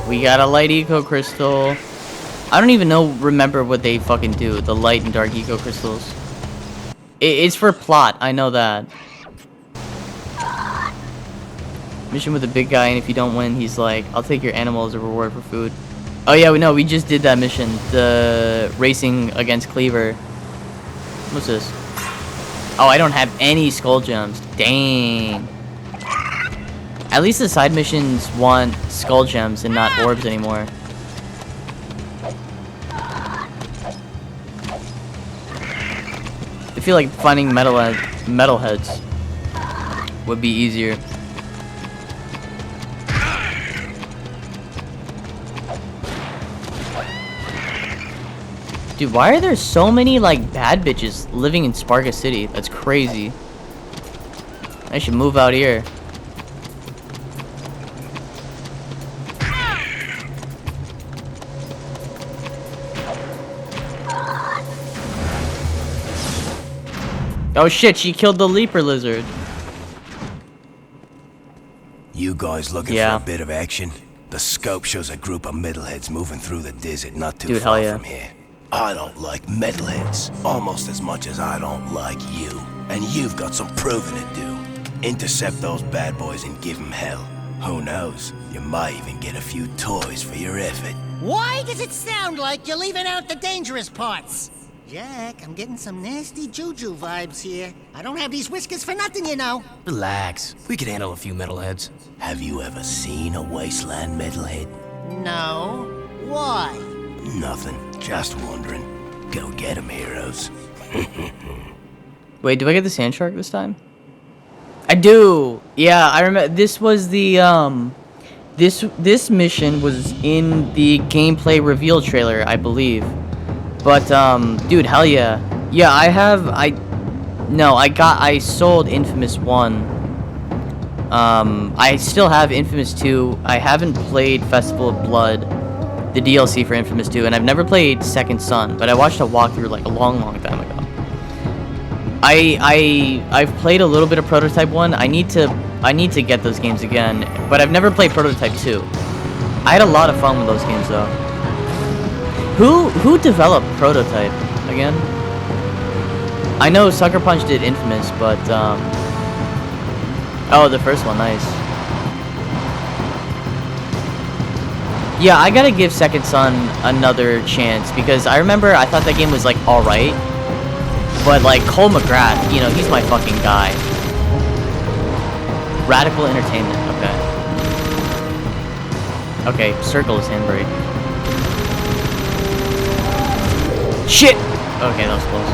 We got a light eco crystal. I don't even remember what they fucking do. The light and dark eco crystals. It's for plot. I know that. Mission with the big guy, and if you don't win, he's like, I'll take your animal as a reward for food. Oh yeah, we just did that mission. The racing against Cleaver. What's this? Oh, I don't have any skull gems. Dang. At least the side missions want skull gems and not orbs anymore. I feel like finding metalheads would be easier. Dude, why are there so many, like, bad bitches living in Sparga City? That's crazy. I should move out here. Oh shit, she killed the Leaper Lizard. You guys looking Yeah. for a bit of action? The scope shows a group of metalheads moving through the desert not too Dude, far hell yeah. from here. I don't like metalheads almost as much as I don't like you. And you've got some proving to do. Intercept those bad boys and give them hell. Who knows? You might even get a few toys for your effort. Why does it sound like you're leaving out the dangerous parts? Jack, I'm getting some nasty juju vibes here. I don't have these whiskers for nothing, you know. Relax. We could handle a few metalheads. Have you ever seen a wasteland metalhead? No. Why? Nothing. Just wondering. Go get 'em, heroes. Wait, do I get the sand shark this time? I do. Yeah, I remember. This was the this mission was in the gameplay reveal trailer, I believe. But dude, hell yeah. Yeah, I sold Infamous 1. I still have Infamous 2. I haven't played Festival of Blood, the DLC for Infamous 2, and I've never played Second Son, but I watched a walkthrough like a long time ago. I've played a little bit of Prototype 1. I need to get those games again, but I've never played Prototype 2. I had a lot of fun with those games though. Who developed Prototype again? I know Sucker Punch did Infamous, but oh, the first one, nice. Yeah, I gotta give Second Son another chance because I remember I thought that game was like alright, but like Cole McGrath, you know, he's my fucking guy. Radical Entertainment, okay. Okay, circle is handbrake. Shit! Okay, that was close.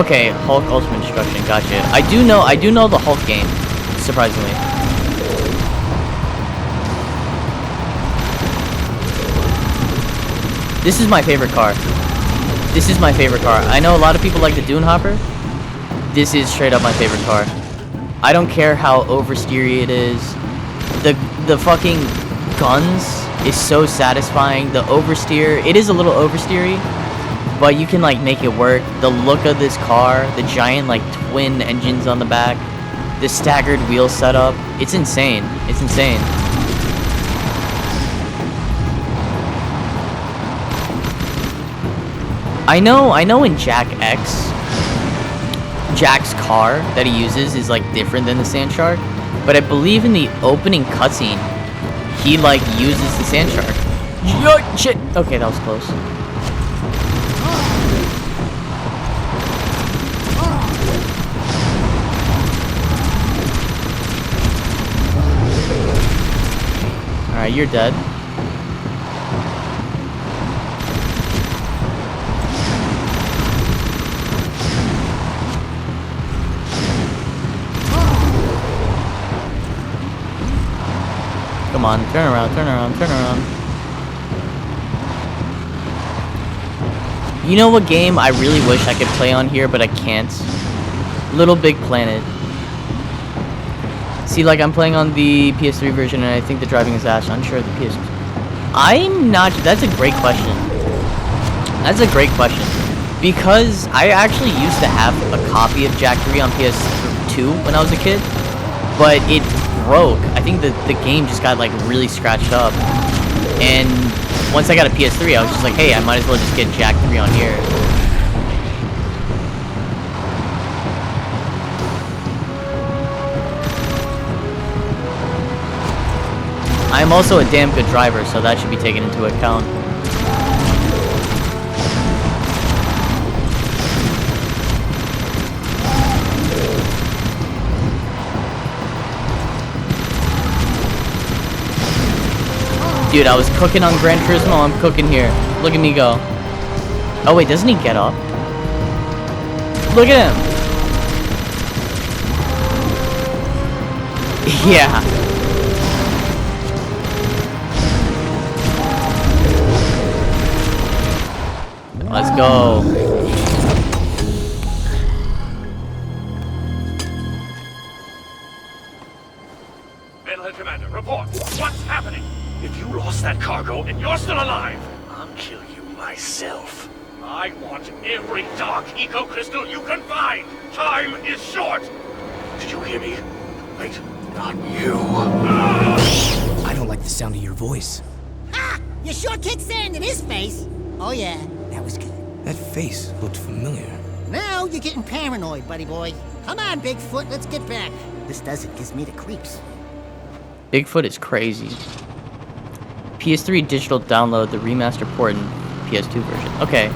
Okay, Hulk Ultimate Destruction, gotcha. I do know the Hulk game, surprisingly. This is my favorite car. This is my favorite car. I know a lot of people like the Dune Hopper. This is straight up my favorite car. I don't care how oversteery it is. The fucking guns is so satisfying. The oversteer, it is a little oversteery, but you can like make it work. The look of this car, the giant like twin engines on the back, the staggered wheel setup, it's insane. It's insane. I know in Jak X, Jack's car that he uses is like different than the Sand Shark, but I believe in the opening cutscene, he like uses the Sand Shark. Shit! Okay, that was close. Alright, you're dead. Come on, turn around, turn around, turn around. You know what game I really wish I could play on here, but I can't? Little Big Planet. See, like, I'm playing on the PS3 version, and I think the driving is ass. Unsure of the PS. I'm not. That's a great question. That's a great question. Because I actually used to have a copy of Jak 3 on PS2 when I was a kid, but it broke. I think the game just got like really scratched up, and once I got a PS3, I was just like, hey, I might as well just get Jak 3 on here. I am also a damn good driver, so that should be taken into account. Dude, I was cooking on Gran Turismo, I'm cooking here. Look at me go. Oh wait, doesn't he get up? Look at him! Yeah. Let's go. Metalhead Commander, report. What's happening? If you lost that cargo and you're still alive, I'll kill you myself. I want every dark eco crystal you can find. Time is short. Did you hear me? Wait, not you. I don't like the sound of your voice. Ha! You sure kicked sand in his face. Oh yeah, that was good. That face looked familiar. Now you're getting paranoid, buddy boy. Come on, Bigfoot, let's get back. This desert gives me the creeps. Bigfoot is crazy. PS3 digital download, the remaster port and PS2 version. Okay.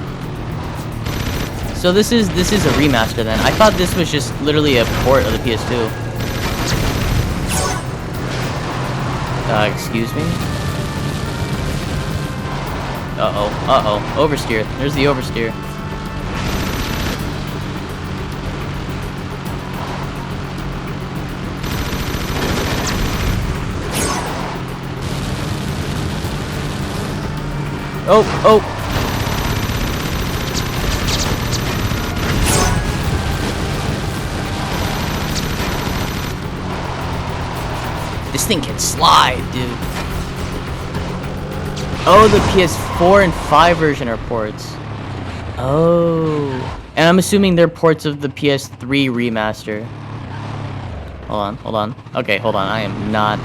So this is a remaster then. I thought this was just literally a port of the PS2. Excuse me? Uh-oh. Oversteer. There's the oversteer. Oh. This thing can slide, dude. Oh, the PS4 and 5 version are ports. Oh. And I'm assuming they're ports of the PS3 remaster. Hold on. Okay, hold on. I am not...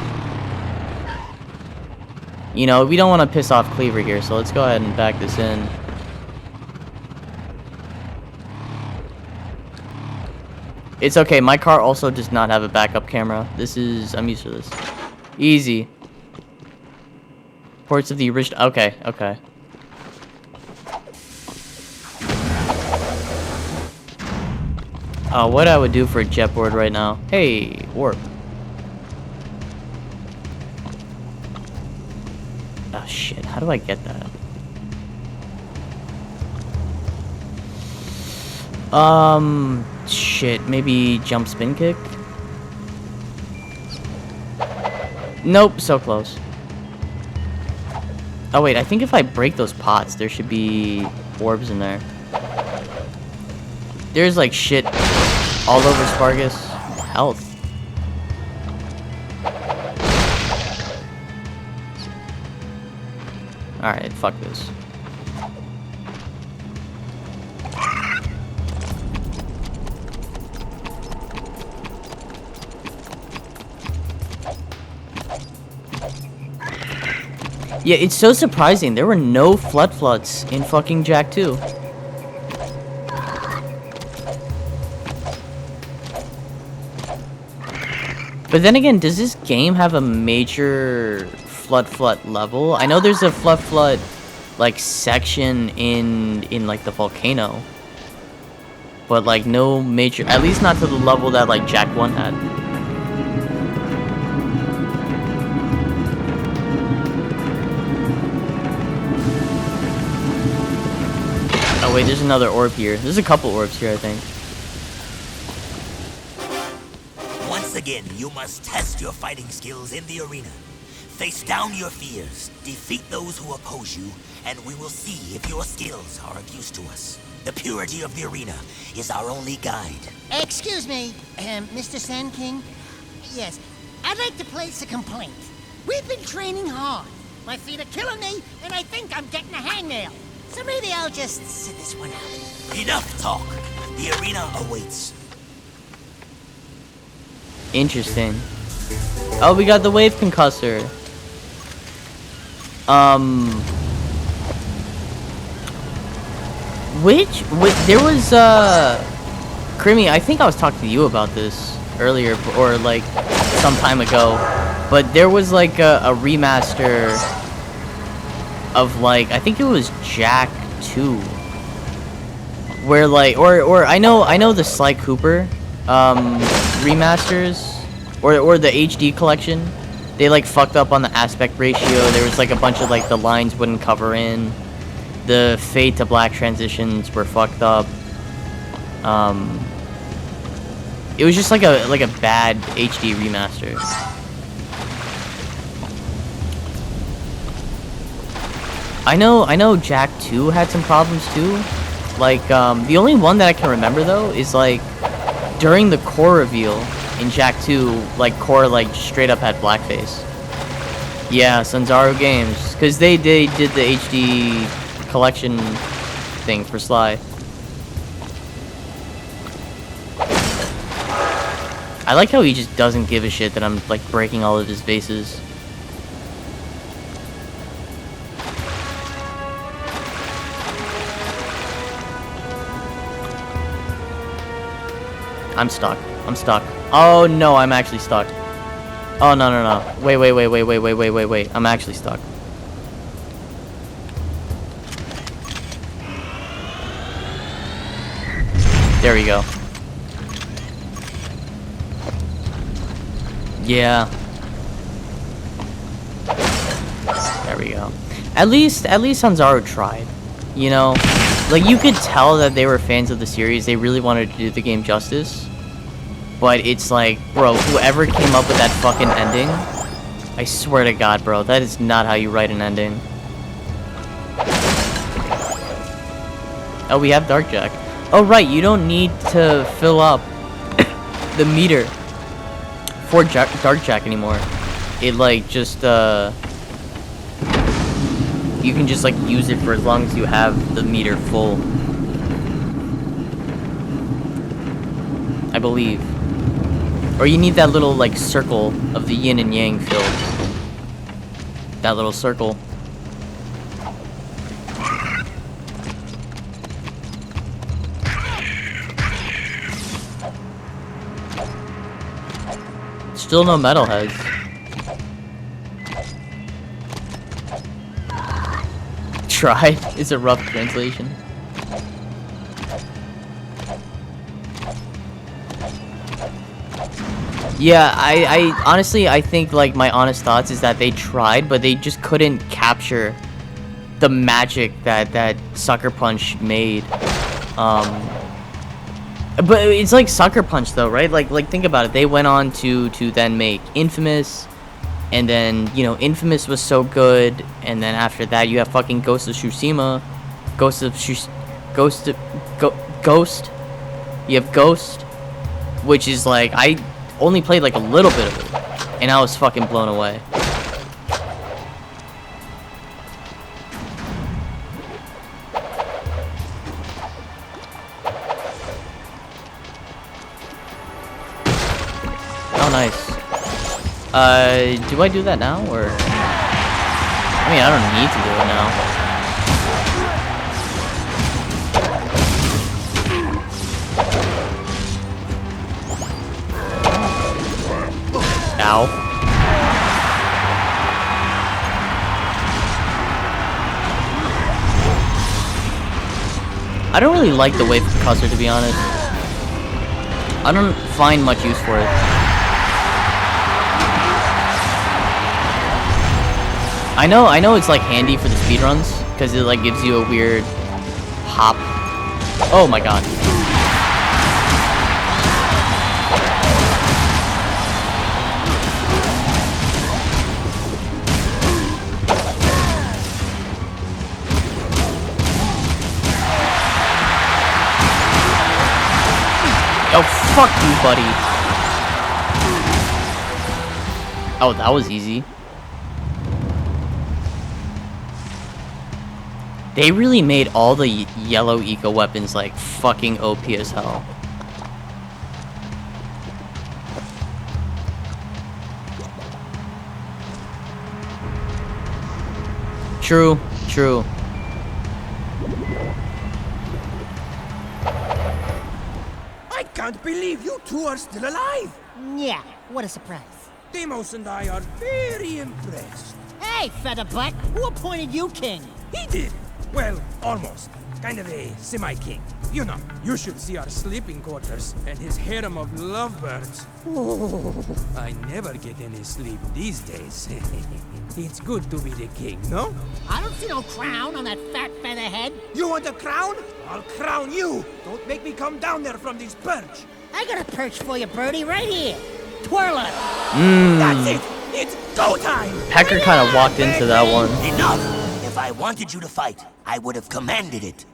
You know, we don't want to piss off Cleaver here, so let's go ahead and back this in. It's okay, my car also does not have a backup camera. I'm used to this. Easy. Ports of the original, okay. What I would do for a jetboard right now. Hey, warp. Oh shit, how do I get that? Shit, maybe jump spin kick? Nope, so close. Oh wait, I think if I break those pots, there should be orbs in there. There's like shit all over Spargus. Health. Alright, fuck this. Yeah, it's so surprising. There were no floods in fucking Jak 2. But then again, does this game have a major flood level? I know there's a flood like section in like the volcano. But like no major, at least not to the level that like Jak 1 had. Oh wait, there's another orb here. There's a couple orbs here, I think. Once again, you must test your fighting skills in the arena. Face down your fears, defeat those who oppose you, and we will see if your skills are of use to us. The purity of the arena is our only guide. Excuse me, Mr. Sand King? Yes, I'd like to place a complaint. We've been training hard. My feet are killing me, and I think I'm getting a hangnail. So maybe I'll just sit this one out. Enough talk. The arena awaits. Interesting. Oh, we got the wave concussor. There was Crimmy, I think I was talking to you about this earlier, or like some time ago, but there was like a remaster of like, I think it was Jak 2, where like, or I know the Sly Cooper remasters, or the HD collection, they like fucked up on the aspect ratio. There was like a bunch of like the lines wouldn't cover in, the fade to black transitions were fucked up. It was just like a bad HD remaster. I know Jak 2 had some problems too. Like the only one that I can remember though is like during the core reveal in Jak 2, like core like straight up had blackface. Yeah, Sanzaru Games, because they did the HD collection thing for Sly. I like how he just doesn't give a shit that I'm like breaking all of his vases. I'm stuck. I'm stuck. Oh no, I'm actually stuck. Oh no. Wait. I'm actually stuck. There we go. Yeah. There we go. At least Sanzaru tried. You know? Like, you could tell that they were fans of the series. They really wanted to do the game justice. But it's like, bro, whoever came up with that fucking ending, I swear to God, bro, that is not how you write an ending. Oh, we have Dark Jak. Oh, right, you don't need to fill up the meter for Dark Jak anymore. It, like, just, you can just, like, use it for as long as you have the meter full. I believe. Or you need that little, like, circle of the yin and yang filled. That little circle. Still no metalheads. Tried is a rough translation. Yeah, I honestly, I think, like, my honest thoughts is that they tried, but they just couldn't capture the magic that Sucker Punch made. But it's like Sucker Punch though, right? Like think about it. They went on to then make Infamous, and then, you know, Infamous was so good, and then after that you have fucking Ghost of Tsushima, Ghost. You have Ghost, which is like, I only played like a little bit of it, and I was fucking blown away. Oh, nice. Do I do that now, or? I mean, I don't need to do it now. Ow. I don't really like the wave percussor, to be honest. I don't find much use for it. I know it's like handy for the speedruns, because it like gives you a weird hop. Oh my god. Oh, fuck you, buddy. Oh, that was easy. They really made all the yellow eco weapons like fucking OP as hell. True. can't believe you two are still alive. Yeah, what a surprise. Deimos and I are very impressed. Hey, Featherbutt, who appointed you king? He did. Well, almost. Kind of a semi-king. You know, you should see our sleeping quarters and his harem of lovebirds. Oh, I never get any sleep these days. It's good to be the king, no? I don't see no crown on that fat featherhead. You want a crown? I'll crown you. Don't make me come down there from this perch. I got a perch for you, Birdie, right here. Twirl it. That's it. It's go time. Pecker kind of walked into that one. Enough! If I wanted you to fight, I would have commanded it.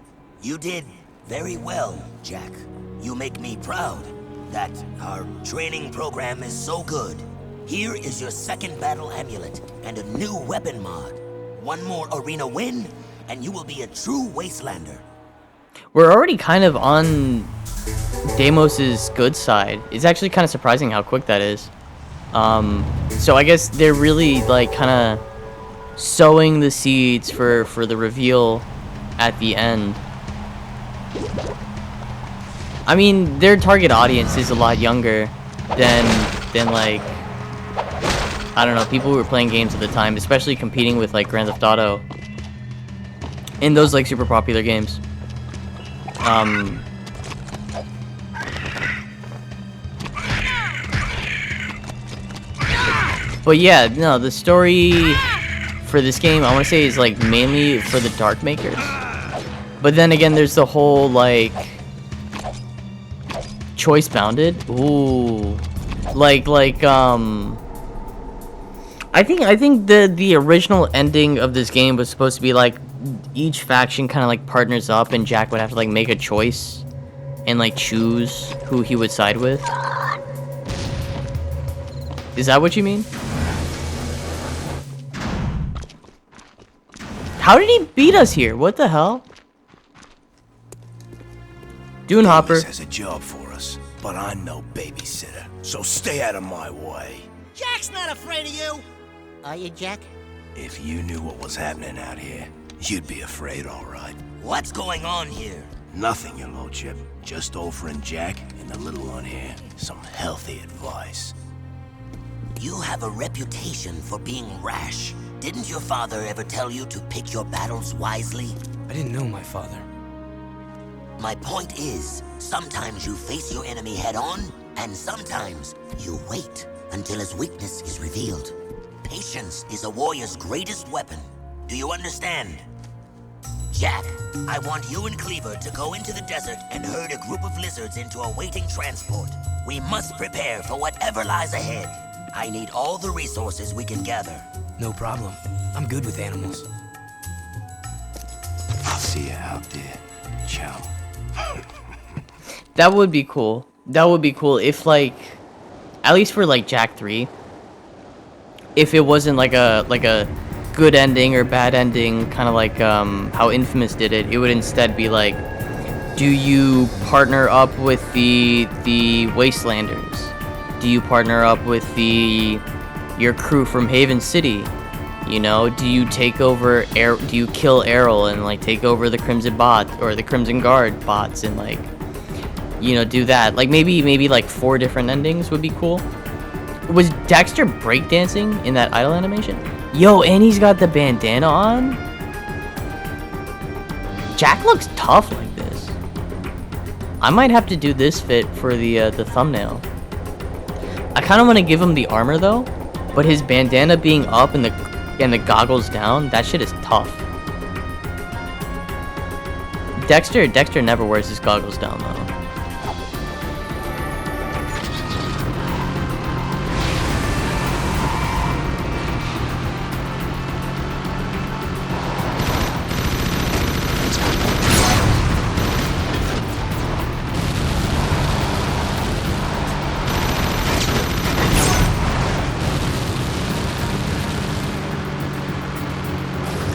You did very well, Jack. You make me proud that our training program is so good. Here is your second battle amulet and a new weapon mod. One more arena win, and you will be a true Wastelander. We're already kind of on Deimos's good side. It's actually kind of surprising how quick that is. So I guess they're really like kind of sowing the seeds for the reveal at the end. I mean, their target audience is a lot younger than like, I don't know, people who were playing games at the time, especially competing with like Grand Theft Auto in those like super popular games. But yeah, no, the story for this game, I want to say, is like mainly for the Dark Makers. But then again, there's the whole like choice bounded. Ooh, like I think the original ending of this game was supposed to be like each faction kind of like partners up, and Jack would have to like make a choice and like choose who he would side with. Is that what you mean? How did he beat us here? What the hell? Dune Hopper has a job for us, but I'm no babysitter, so stay out of my way. Jack's not afraid of you. Are you, Jack? If you knew what was happening out here, you'd be afraid, all right. What's going on here? Nothing, your lordship. Just offering Jack and the little one here some healthy advice. You have a reputation for being rash. Didn't your father ever tell you to pick your battles wisely? I didn't know my father. My point is, sometimes you face your enemy head-on, and sometimes you wait until his weakness is revealed. Patience is a warrior's greatest weapon. Do you understand? Jack, I want you and Cleaver to go into the desert and herd a group of lizards into a waiting transport. We must prepare for whatever lies ahead. I need all the resources we can gather. No problem. I'm good with animals. I'll see you out there, chum. That would be cool. That would be cool if like, at least for like Jak 3, if it wasn't like a good ending or bad ending, kind of like how Infamous did it. It would instead be like, do you partner up with the Wastelanders? Do you partner up with your crew from Haven City? You know, do you take over do you kill Errol and like take over the Crimson bot or the Crimson Guard bots and like, you know, do that? Like maybe like 4 different endings would be cool. Was Dexter breakdancing in that idle animation? Yo, and he's got the bandana on. Jack looks tough like this. I might have to do this fit for the thumbnail. I kind of want to give him the armor though, but his bandana being up and the goggles down, that shit is tough. Dexter never wears his goggles down though.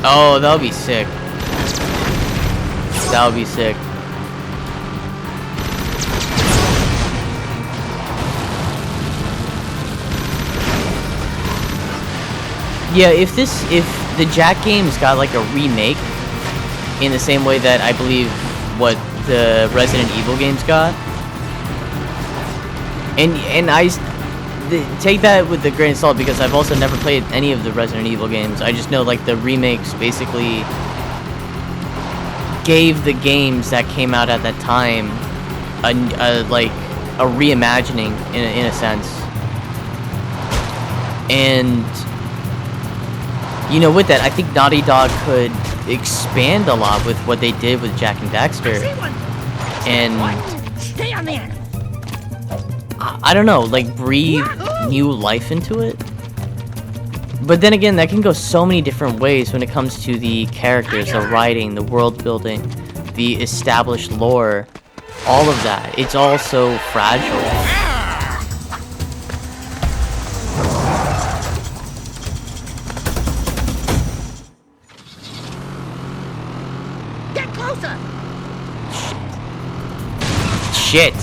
Oh, that would be sick. That would be sick. Yeah, if the Jak games got like a remake in the same way that I believe what the Resident Evil games got, And take that with a grain of salt, because I've also never played any of the Resident Evil games. I just know like the remakes basically gave the games that came out at that time a reimagining in a sense. And you know, with that, I think Naughty Dog could expand a lot with what they did with Jak and Daxter. And Stay on there. I don't know, like breathe new life into it. But then again, that can go so many different ways when it comes to the characters, the writing, the world building, the established lore, all of that. It's all so fragile. Get closer. Shit.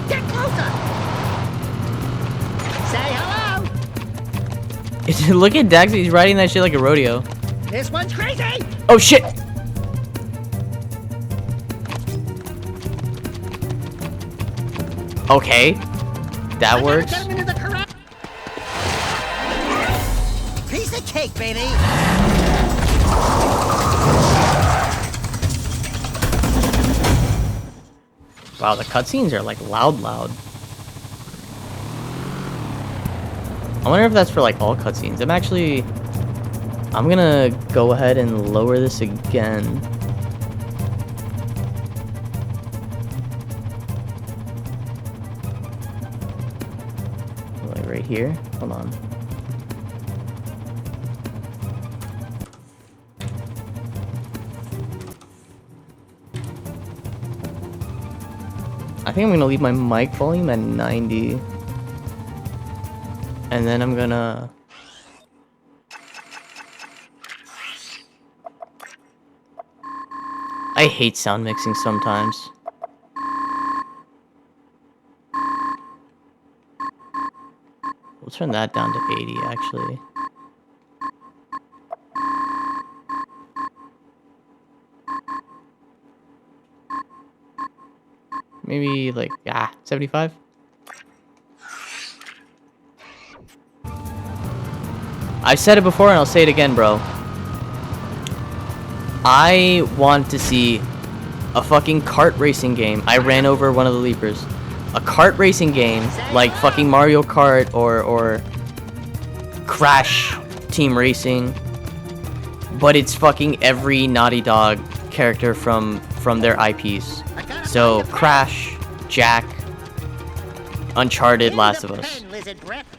Get closer. Say hello. Look at Dax, he's riding that shit like a rodeo. This one's crazy. Oh shit! Okay. That works. Get him into the correct. Piece of cake, baby. Wow, the cutscenes are like loud. I wonder if that's for like all cutscenes. I'm gonna go ahead and lower this again. Like right here. Hold on. I think I'm gonna leave my mic volume at 90. And then I'm gonna... I hate sound mixing sometimes. We'll turn that down to 80 actually. Maybe like, 75? I've said it before and I'll say it again, bro. I want to see a fucking kart racing game. I ran over one of the leapers. A kart racing game like fucking Mario Kart or Crash Team Racing. But it's fucking every Naughty Dog character from their IPs. So Crash, Jak, Uncharted, Last of Us.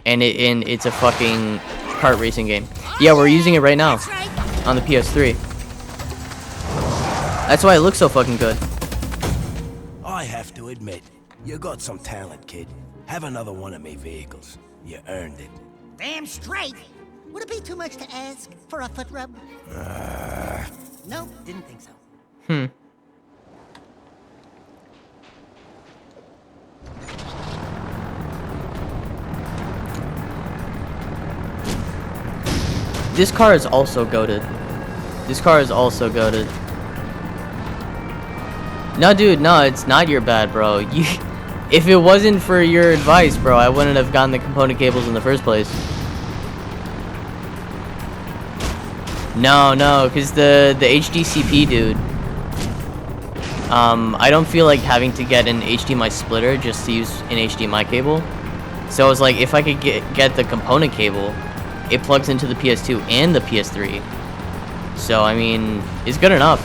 And it's a fucking kart racing game. Yeah, we're using it right now on the PS3. That's why it looks so fucking good. I have to admit, you got some talent, kid. Have another one of me vehicles. You earned it. Damn straight. Would it be too much to ask for a foot rub? No, didn't think so. This car is also goated. This car is also goated. No, dude, no, it's not your bad, bro. If it wasn't for your advice, bro, I wouldn't have gotten the component cables in the first place. No, because the HDCP, dude. I don't feel like having to get an HDMI splitter just to use an HDMI cable. So I was like, if I could get the component cable, it plugs into the PS2 and the PS3. So, I mean, it's good enough.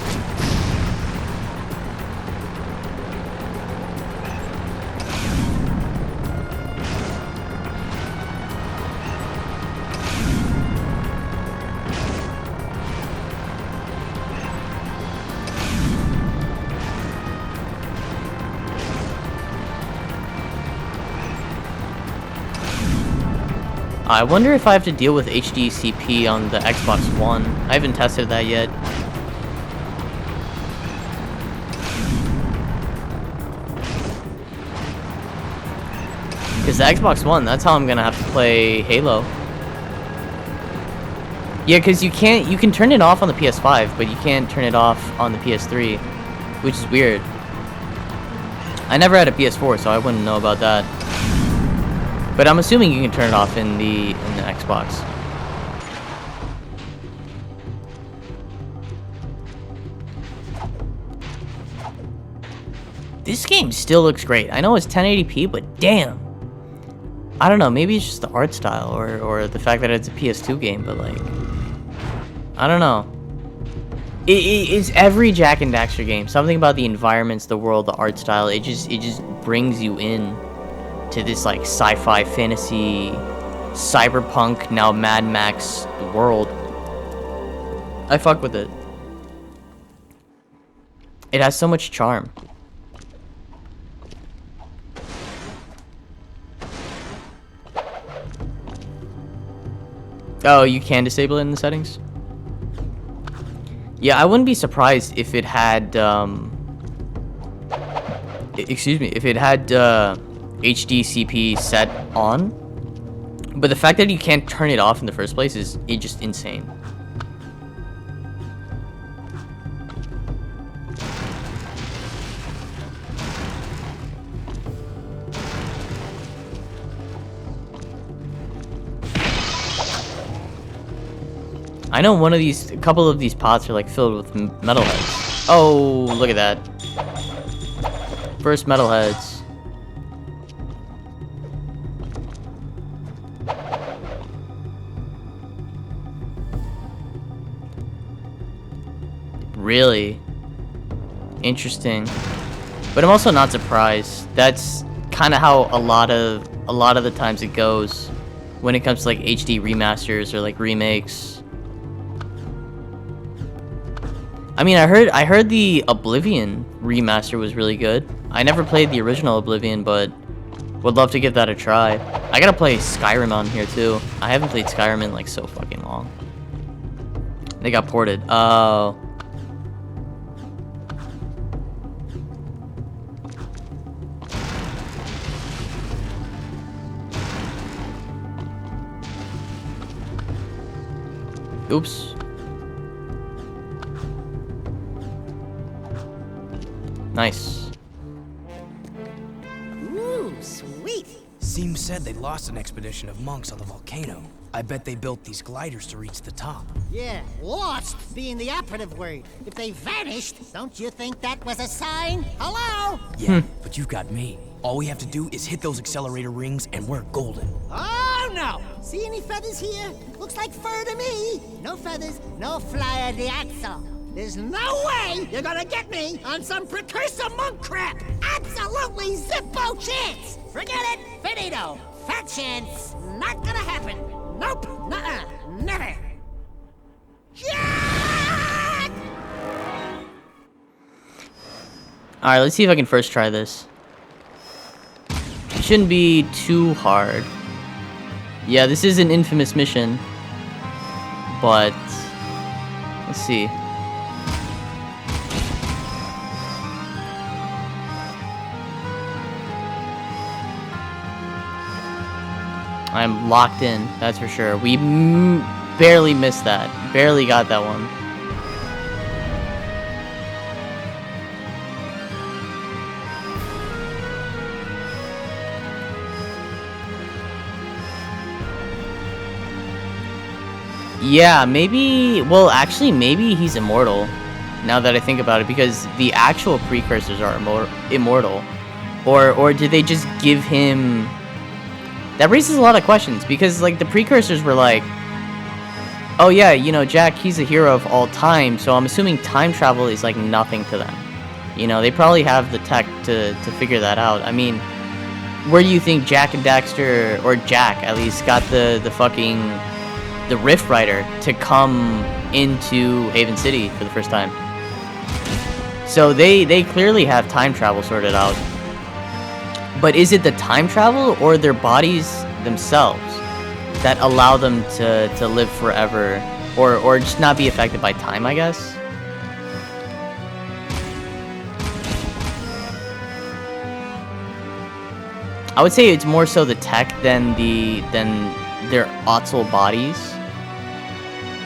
I wonder if I have to deal with HDCP on the Xbox One. I haven't tested that yet. Because the Xbox One, that's how I'm gonna have to play Halo. Yeah, because you can turn it off on the PS5, but you can't turn it off on the PS3, which is weird. I never had a PS4, so I wouldn't know about that. But I'm assuming you can turn it off in the Xbox. This game still looks great. I know it's 1080p, but damn. I don't know, maybe it's just the art style or the fact that it's a PS2 game, but like, I don't know. It's every Jak and Daxter game. Something about the environments, the world, the art style, it just brings you in to this like sci-fi fantasy cyberpunk now Mad Max world. I fuck with it. It has so much charm. Oh, you can disable it in the settings? Yeah, I wouldn't be surprised if it had, excuse me, if it had, HDCP set on. But the fact that you can't turn it off in the first place is just insane. I know a couple of these pots are like filled with metalheads. Oh, look at that. First metalheads. Really? Interesting. But I'm also not surprised. That's kind of how a lot of the times it goes when it comes to like HD remasters or like remakes. I mean, I heard the Oblivion remaster was really good. I never played the original Oblivion, but would love to give that a try. I gotta play Skyrim on here too. I haven't played Skyrim in like so fucking long. They got ported. Oh. Oops. Nice. Ooh, sweet. Seems said they lost an expedition of monks on the volcano. I bet they built these gliders to reach the top. Yeah, lost being the operative word. If they vanished, don't you think that was a sign? Hello? Yeah, but you've got me. All we have to do is hit those accelerator rings and we're golden. Oh, no. See any feathers here? Looks like fur to me. No feathers, no flyer the axle. There's no way you're gonna get me on some precursor monk crap! Absolutely zippo chance! Forget it, finito! Fat chance! Not gonna happen! Nope! Nuh-uh! Never! Jack! Alright, let's see if I can first try this. It shouldn't be too hard. Yeah, this is an infamous mission. But let's see. I'm locked in, that's for sure. We barely missed that. Barely got that one. Yeah, maybe... Well, actually, maybe he's immortal. Now that I think about it, because the actual precursors are immortal. Or did they just give him... That raises a lot of questions, because, like, the precursors were like, oh yeah, you know, Jak, he's a hero of all time, so I'm assuming time travel is, like, nothing to them. You know, they probably have the tech to figure that out. I mean, where do you think Jak and Daxter, or Jak, at least, got the Rift Rider to come into Haven City for the first time? So they clearly have time travel sorted out. But is it the time travel or their bodies themselves that allow them to live forever or just not be affected by time, I guess? I would say it's more so the tech than their Otzel bodies.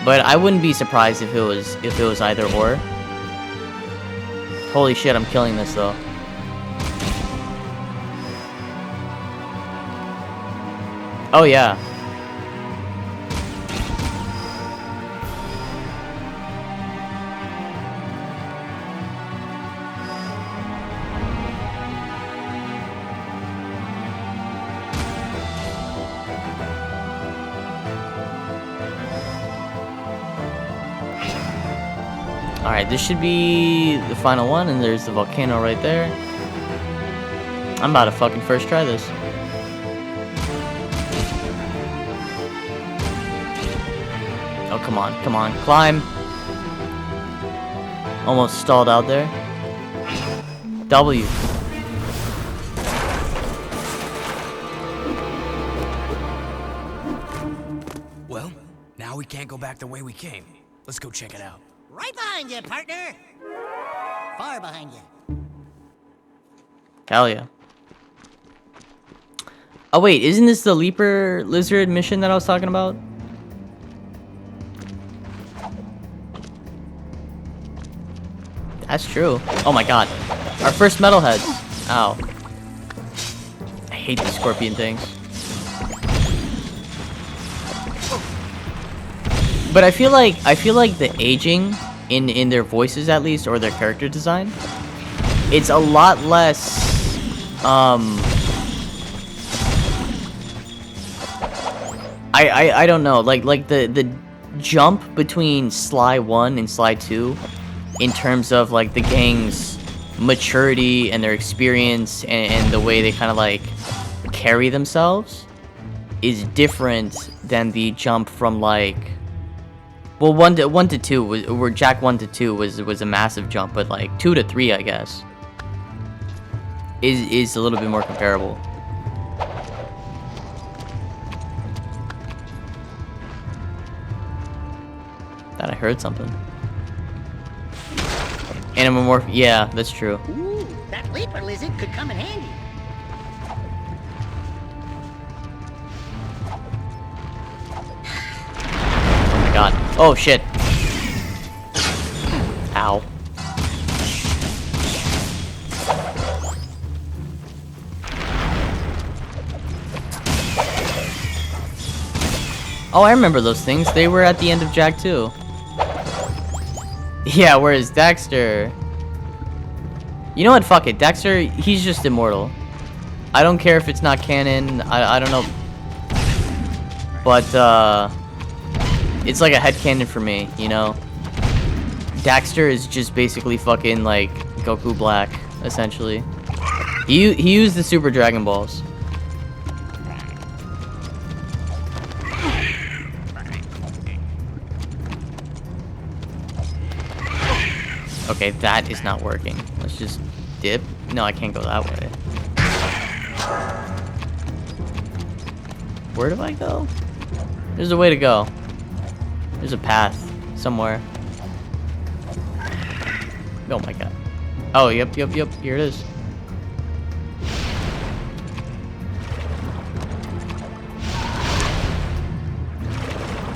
But I wouldn't be surprised if it was either or. Holy shit, I'm killing this though. Oh yeah. Alright, this should be the final one, and there's the volcano right there. I'm about to fucking first try this. Oh, come on, come on, climb! Almost stalled out there. W. Well, now we can't go back the way we came. Let's go check it out. Right behind you, partner. Far behind you. Hell yeah. Oh wait, isn't this the Leaper Lizard mission that I was talking about? That's true. Oh my god. Our first metalhead. Ow. I hate these scorpion things. But I feel like the aging in their voices, at least, or their character design, it's a lot less I don't know, like the jump between Sly 1 and Sly 2 in terms of like the gang's maturity and their experience and the way they kind of like carry themselves is different than the jump from like, well, 1 to 2 was, where Jack 1 to 2 was a massive jump, but like 2 to 3, I guess, is a little bit more comparable. That I heard something. Animorph, yeah, that's true. Ooh, that Leaper Lizard could come in handy. Oh my god. Oh shit. Ow. Oh, I remember those things. They were at the end of Jak 2. Yeah, whereas Dexter... You know what? Fuck it. Dexter, he's just immortal. I don't care if it's not canon. I don't know. But, it's like a headcanon for me, you know? Dexter is just basically fucking, like, Goku Black, essentially. He used the Super Dragon Balls. Okay, that is not working. Let's just dip. No, I can't go that way. Where do I go? There's a way to go. There's a path somewhere. Oh my god. Oh, yep. Here it is.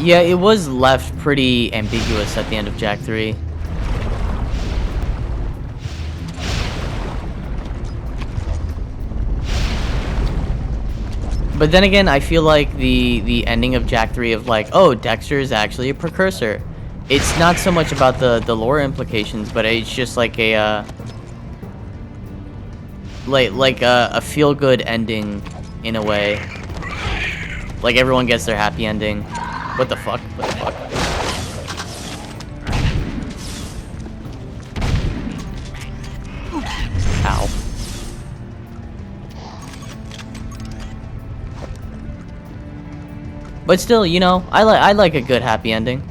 Yeah, it was left pretty ambiguous at the end of Jak 3. But then again, I feel like the ending of Jak 3 of like, oh, Dexter is actually a precursor. It's not so much about the lore implications, but it's just like a a feel-good ending in a way. Like everyone gets their happy ending. What the fuck? What the fuck? Ow. But still, you know, I like a good happy ending.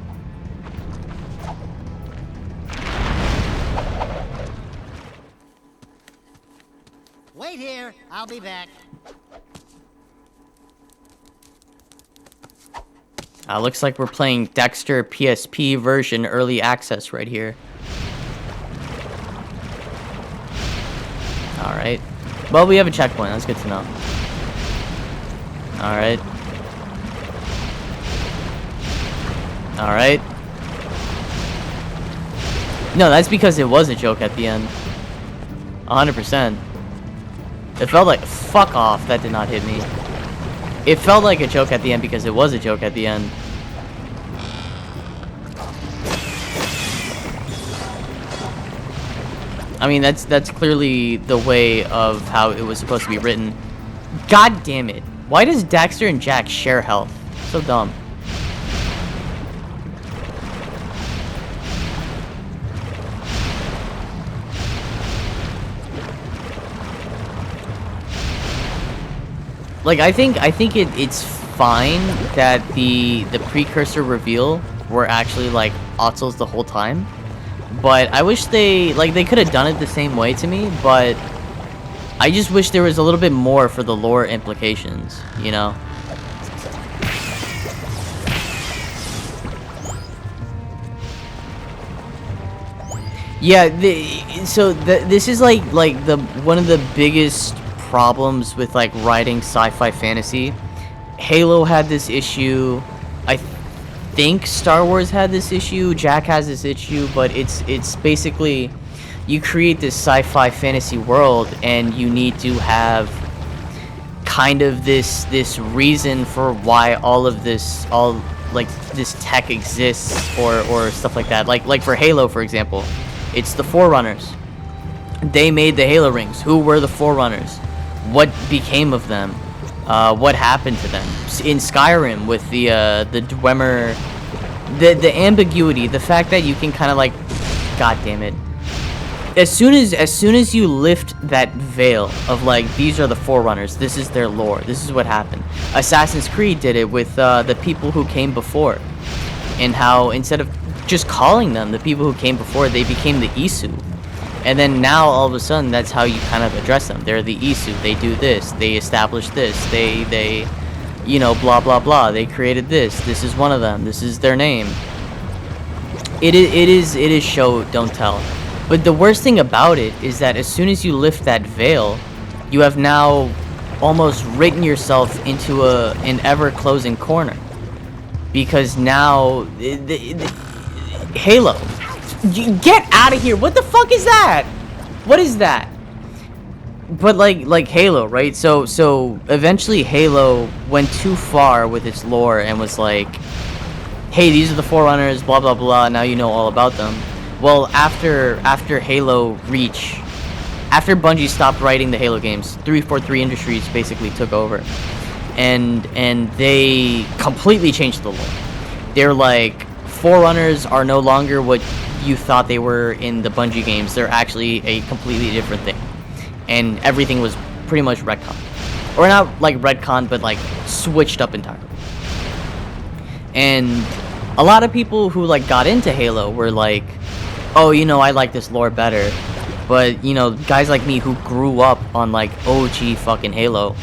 Wait here, I'll be back. Looks like we're playing Dexter PSP version early access right here. Alright. Well, we have a checkpoint. That's good to know. Alright. Alright. No, that's because it was a joke at the end. 100%. It felt like... Fuck off, that did not hit me. It felt like a joke at the end because it was a joke at the end. I mean, that's clearly the way of how it was supposed to be written. God damn it. Why does Daxter and Jack share health? So dumb. Like, I think it's fine that the precursor reveal were actually like Otzels the whole time. But I wish they could have done it the same way to me, but I just wish there was a little bit more for the lore implications, you know? Yeah, this is like the one of the biggest problems with like writing sci-fi fantasy. Halo had this issue. I think Star Wars had this issue. Jack has this issue, but it's basically you create this sci-fi fantasy world and you need to have kind of this reason for why all this tech exists or stuff like that. Like for Halo, for example, it's the Forerunners. They made the Halo rings. Who were the Forerunners? What became of them? What happened to them? In Skyrim, with the Dwemer, the ambiguity, the fact that you can kind of like, god damn it. As soon as you lift that veil of like, these are the Forerunners, this is their lore, this is what happened. Assassin's Creed did it with the people who came before, and how instead of just calling them the people who came before, they became the Isu. And then now all of a sudden that's how you kind of address them. They're the Isu. They do this. They establish this. They you know, blah blah blah. They created this. This is one of them. This is their name. It is show don't tell. But the worst thing about it is that as soon as you lift that veil, you have now almost written yourself into an ever closing corner. Because now Halo, get out of here. What the fuck is that? What is that? But like Halo, right? So eventually Halo went too far with its lore and was like, hey, these are the Forerunners, blah blah blah, now you know all about them. Well, after Halo Reach, after Bungie stopped writing the Halo games, 343 Industries basically took over. And they completely changed the lore. They're like, Forerunners are no longer what you thought they were in the Bungie games. They're actually a completely different thing. And everything was pretty much retconned. Or not like retconned, but like switched up entirely. And a lot of people who like got into Halo were like, oh, you know, I like this lore better. But, you know, guys like me who grew up on like OG fucking Halo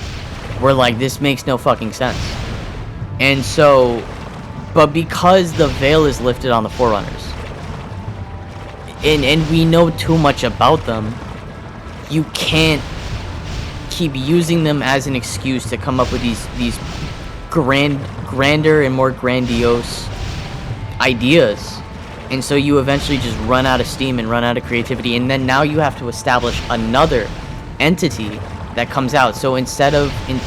were like, this makes no fucking sense. And so, but because the veil is lifted on the Forerunners, and we know too much about them, you can't keep using them as an excuse to come up with these grander and more grandiose ideas. And so you eventually just run out of steam and run out of creativity, and then now you have to establish another entity that comes out. So instead of in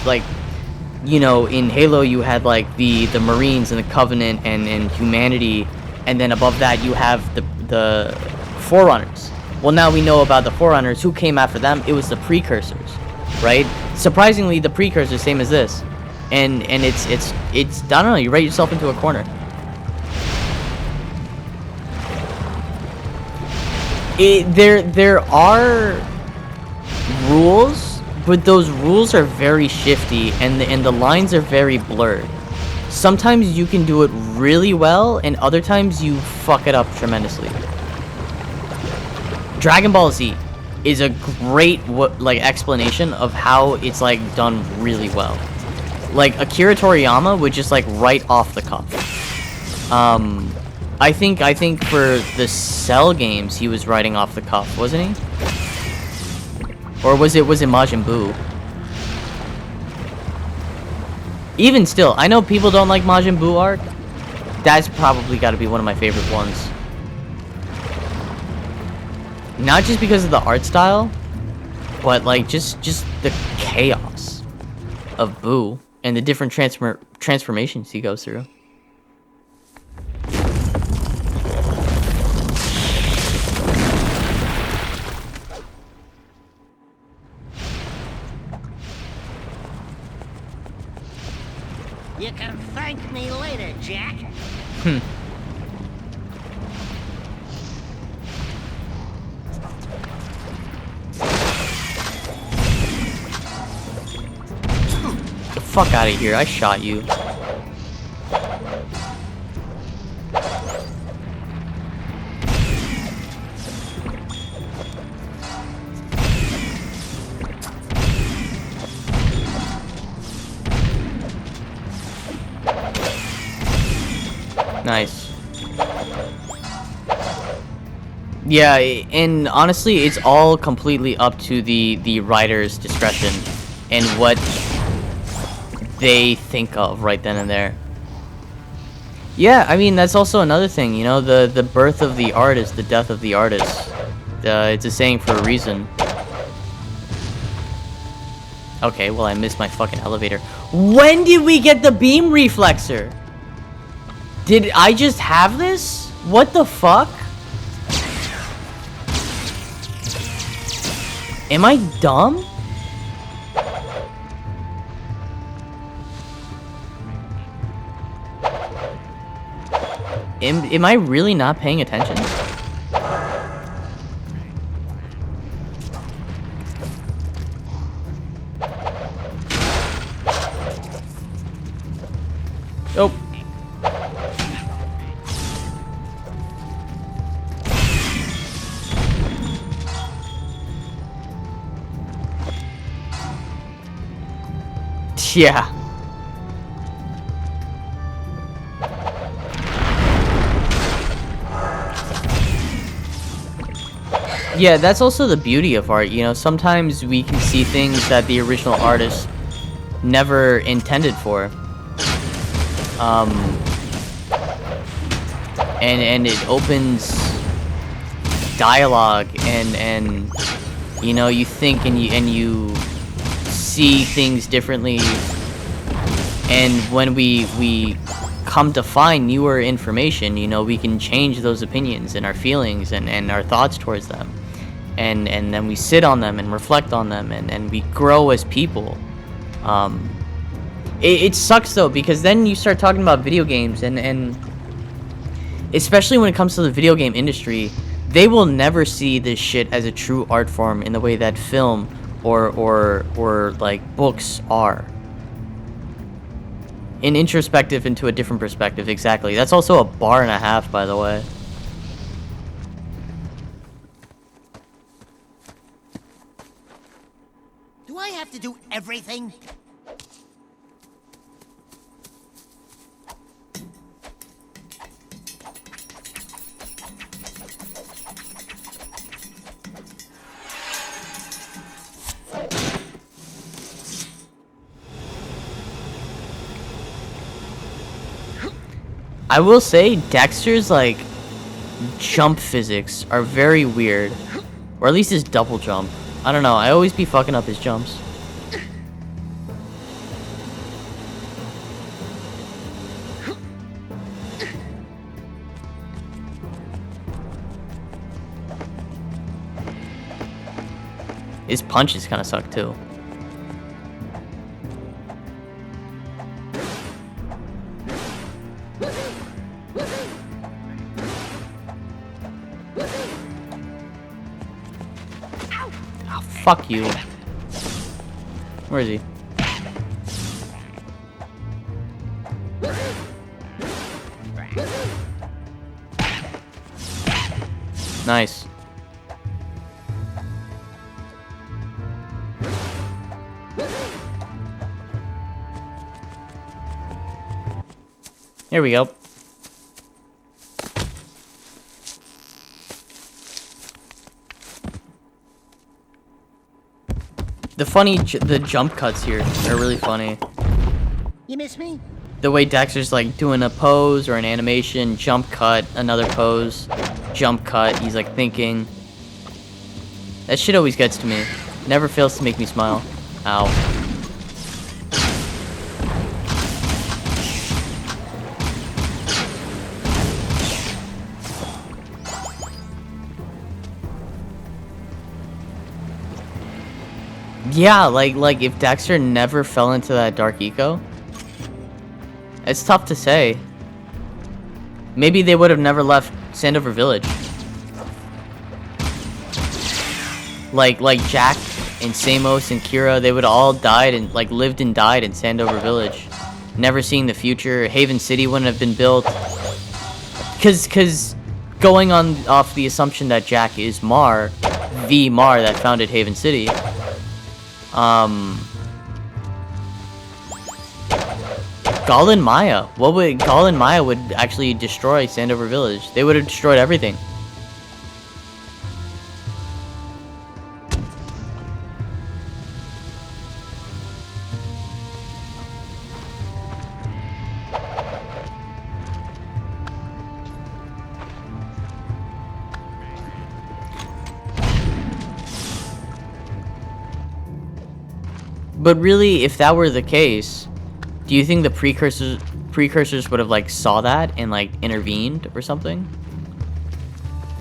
Halo you had like the Marines and the Covenant and humanity, and then above that you have the Forerunners. Well, now we know about the Forerunners. Who came after them? It was the Precursors, right? Surprisingly, the Precursors, same as this, and it's I don't know. You write yourself into a corner. There are rules, but those rules are very shifty, and the lines are very blurred. Sometimes you can do it really well, and other times you fuck it up tremendously. Dragon Ball Z is a great explanation of how it's like done really well. Like Akira Toriyama would just like write off the cuff. I think for the Cell games he was writing off the cuff, wasn't he? Or was it Majin Buu? Even still, I know people don't like Majin Buu arc, that's probably got to be one of my favorite ones. Not just because of the art style, but like just the chaos of Boo and the different transformations he goes through. You can thank me later, Jack. Get the fuck out of here, I shot you. Nice. Yeah, and honestly, it's all completely up to the writer's discretion and what they think of right then and there. Yeah, I mean, that's also another thing, you know, the birth of the art is the death of the artist. It's a saying for a reason. Okay, well, I missed my fucking elevator. When did we get the beam reflexor? Did I just have this? What the fuck? Am I dumb? Am I really not paying attention? Nope. Yeah. Yeah, that's also the beauty of art, you know, sometimes we can see things that the original artist never intended for. And it opens dialogue and you know, you think and you see things differently, and when we come to find newer information, you know, we can change those opinions and our feelings and our thoughts towards them, and then we sit on them and reflect on them, and we grow as people. It sucks though, because then you start talking about video games, and especially when it comes to the video game industry, they will never see this shit as a true art form in the way that film or like books are. An introspective into a different perspective, exactly. That's also a bar and a half, by the way. Do I have to do everything? I will say Dexter's like jump physics are very weird, or at least his double jump. I don't know, I always be fucking up his jumps. His punches kind of suck too. Fuck you. Where is he? Nice. Here we go. The jump cuts here are really funny. You miss me? The way Dexter's like doing a pose or an animation, jump cut, another pose, jump cut, he's like thinking. That shit always gets to me. Never fails to make me smile. Ow. Yeah, like if Dexter never fell into that dark eco, it's tough to say. Maybe they would have never left Sandover Village. Like Jack and Samos and Kira, they would all died and like lived and died in Sandover Village, never seeing the future. Haven City wouldn't have been built, cause going on off the assumption that Jack is Mar, the Mar that founded Haven City. Gall and Maya. Gall and Maya would actually destroy Sandover Village. They would have destroyed everything. But really, if that were the case, do you think the precursors would have like saw that and like intervened or something?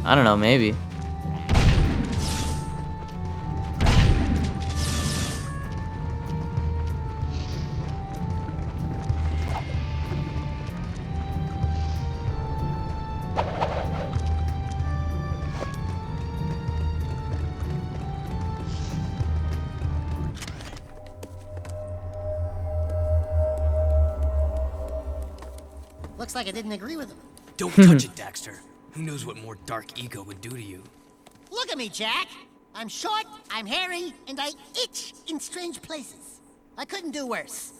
I don't know, maybe. Looks like I didn't agree with him. Don't touch it, Daxter. Who knows what more dark eco would do to you? Look at me, Jack. I'm short, I'm hairy, and I itch in strange places. I couldn't do worse.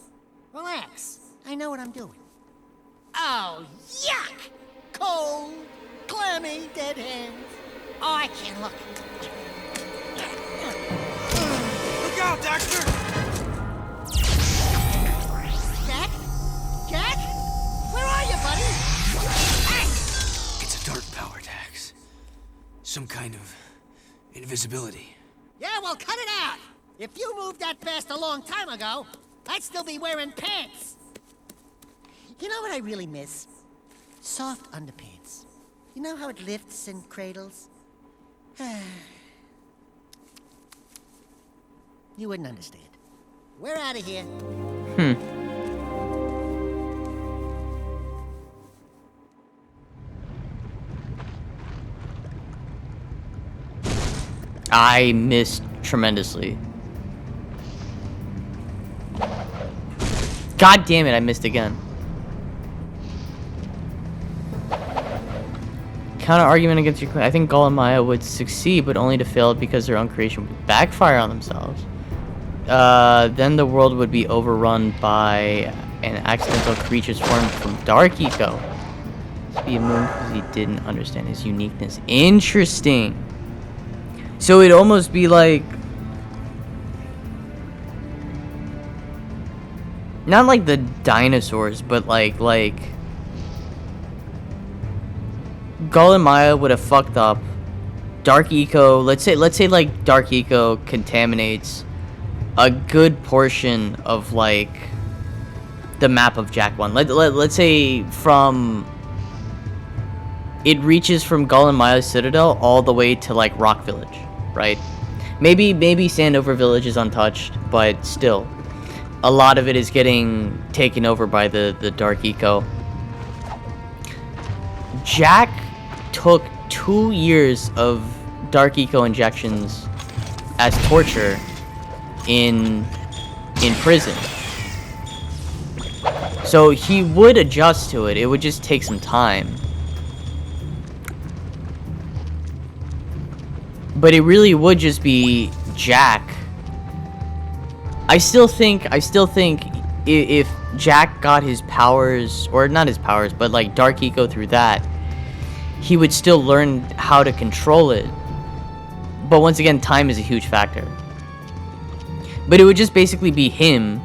Relax. I know what I'm doing. Oh, yuck! Cold, clammy, dead hands. Oh, I can't look. Look out, Daxter! Jack? Jack? Where are you, buddy? Hey! It's a dark power, Dax. Some kind of invisibility. Yeah, well, cut it out. If you moved that fast a long time ago, I'd still be wearing pants. You know what I really miss? Soft underpants. You know how it lifts and cradles? You wouldn't understand. We're out of here. I missed tremendously. God damn it, I missed again. Counter argument against your claim. I think Gall and Maya would succeed, but only to fail because their own creation would backfire on themselves. Then the world would be overrun by an accidental creatures formed from Dark Eco. To be a moon because he didn't understand his uniqueness. Interesting. So it'd almost be like, not like the dinosaurs, but like Gall and Maya would have fucked up. Dark Eco, let's say like Dark Eco contaminates a good portion of like the map of Jak 1. Let's say from it reaches from Gall and Maya's Citadel all the way to like Rock Village, right? Maybe Sandover Village is untouched, but still a lot of it is getting taken over by the Dark Eco. Jak took 2 years of Dark Eco injections as torture in prison. So he would adjust to it. It would just take some time. But it really would just be Jak. I still think if Jak got his powers, or not his powers, but like Dark Eco through that, he would still learn how to control it. But once again, time is a huge factor. But it would just basically be him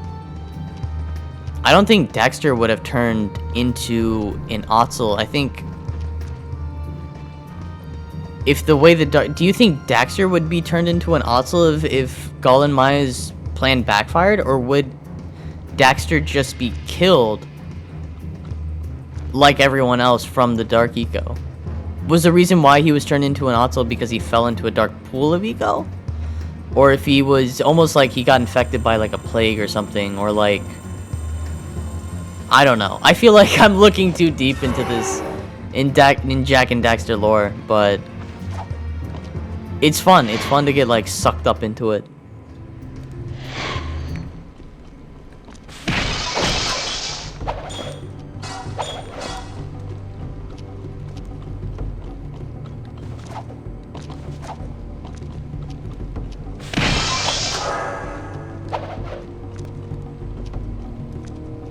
I don't think Dexter would have turned into an Otzel. I think if the way the do you think Dexter would be turned into an Otzel if Gull and Maya's plan backfired, or would Dexter just be killed like everyone else from the Dark Eco? Was the reason why he was turned into an Otzel because he fell into a dark pool of Eco? Or if he was almost like he got infected by like a plague or something, or like, I don't know. I feel like I'm looking too deep into this in Jak and Daxter lore, but it's fun. It's fun to get like sucked up into it.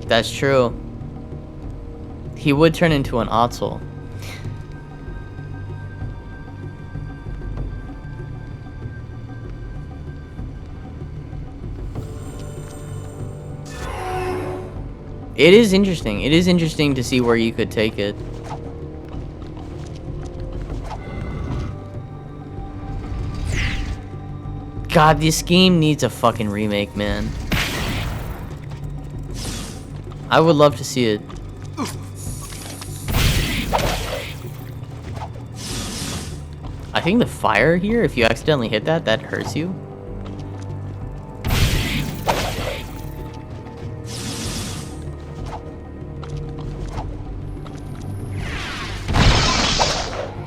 That's true. He would turn into an Otzel. It is interesting. It is interesting to see where you could take it. God, this game needs a fucking remake, man. I would love to see it. I think the fire here, if you accidentally hit that, that hurts you.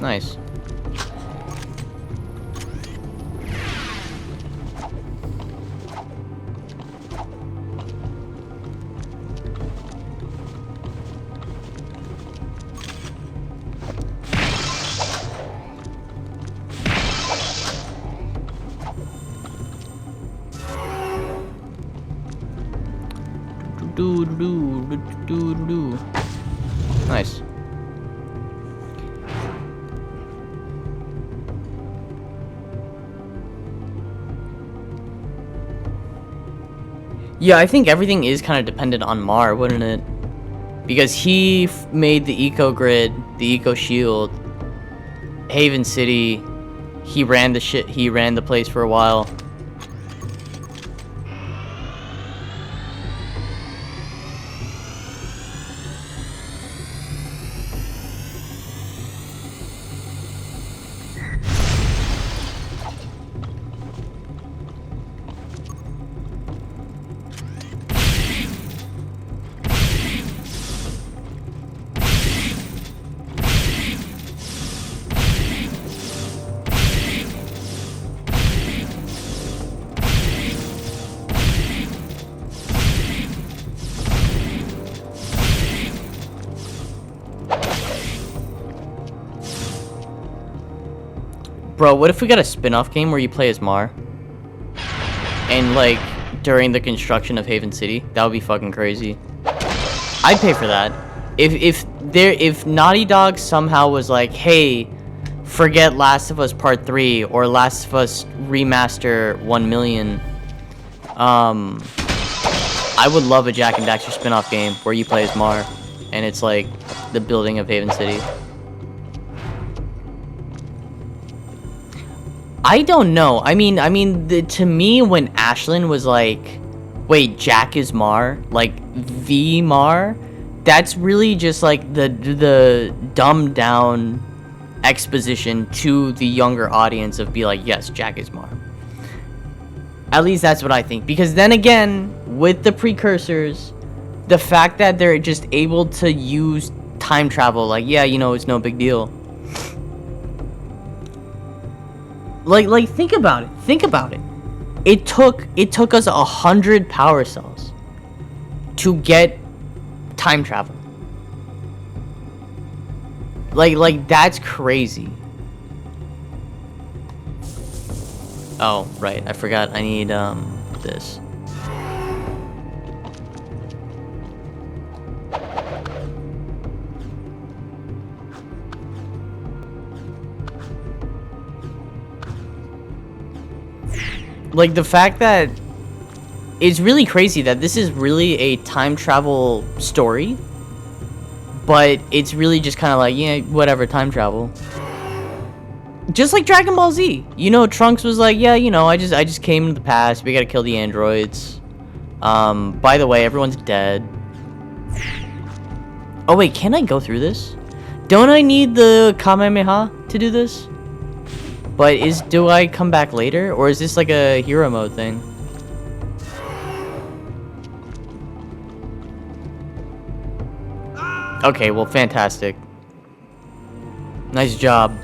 Nice. Nice. Yeah, I think everything is kind of dependent on Mar, wouldn't it? Because he made the eco grid, the eco shield, Haven City. He ran the shit. He ran the place for a while. Bro, what if we got a spin-off game where you play as Mar? And like during the construction of Haven City? That would be fucking crazy. I'd pay for that. If Naughty Dog somehow was like, hey, forget Last of Us Part 3 or Last of Us Remaster 1 million. I would love a Jak and Daxter spin-off game where you play as Mar and it's like the building of Haven City. I don't know. I mean, to me, when Ashlyn was like, "Wait, Jak is Mar," like the Mar, that's really just like the dumbed down exposition to the younger audience of be like, "Yes, Jak is Mar." At least that's what I think. Because then again, with the precursors, the fact that they're just able to use time travel, like, yeah, you know, it's no big deal. Like think about it. Think about it. It took us 100 power cells to get time travel. Like that's crazy. Oh, right. I forgot. I need this. Like the fact that it's really crazy that this is really a time travel story, but it's really just kind of like, yeah, whatever, time travel. Just like Dragon Ball Z. You know, Trunks was like, yeah, you know, I just came to the past. We gotta kill the androids. By the way, everyone's dead. Oh wait, can I go through this? Don't I need the Kamehameha to do this? But do I come back later? Or is this like a hero mode thing? Okay, well, fantastic. Nice job.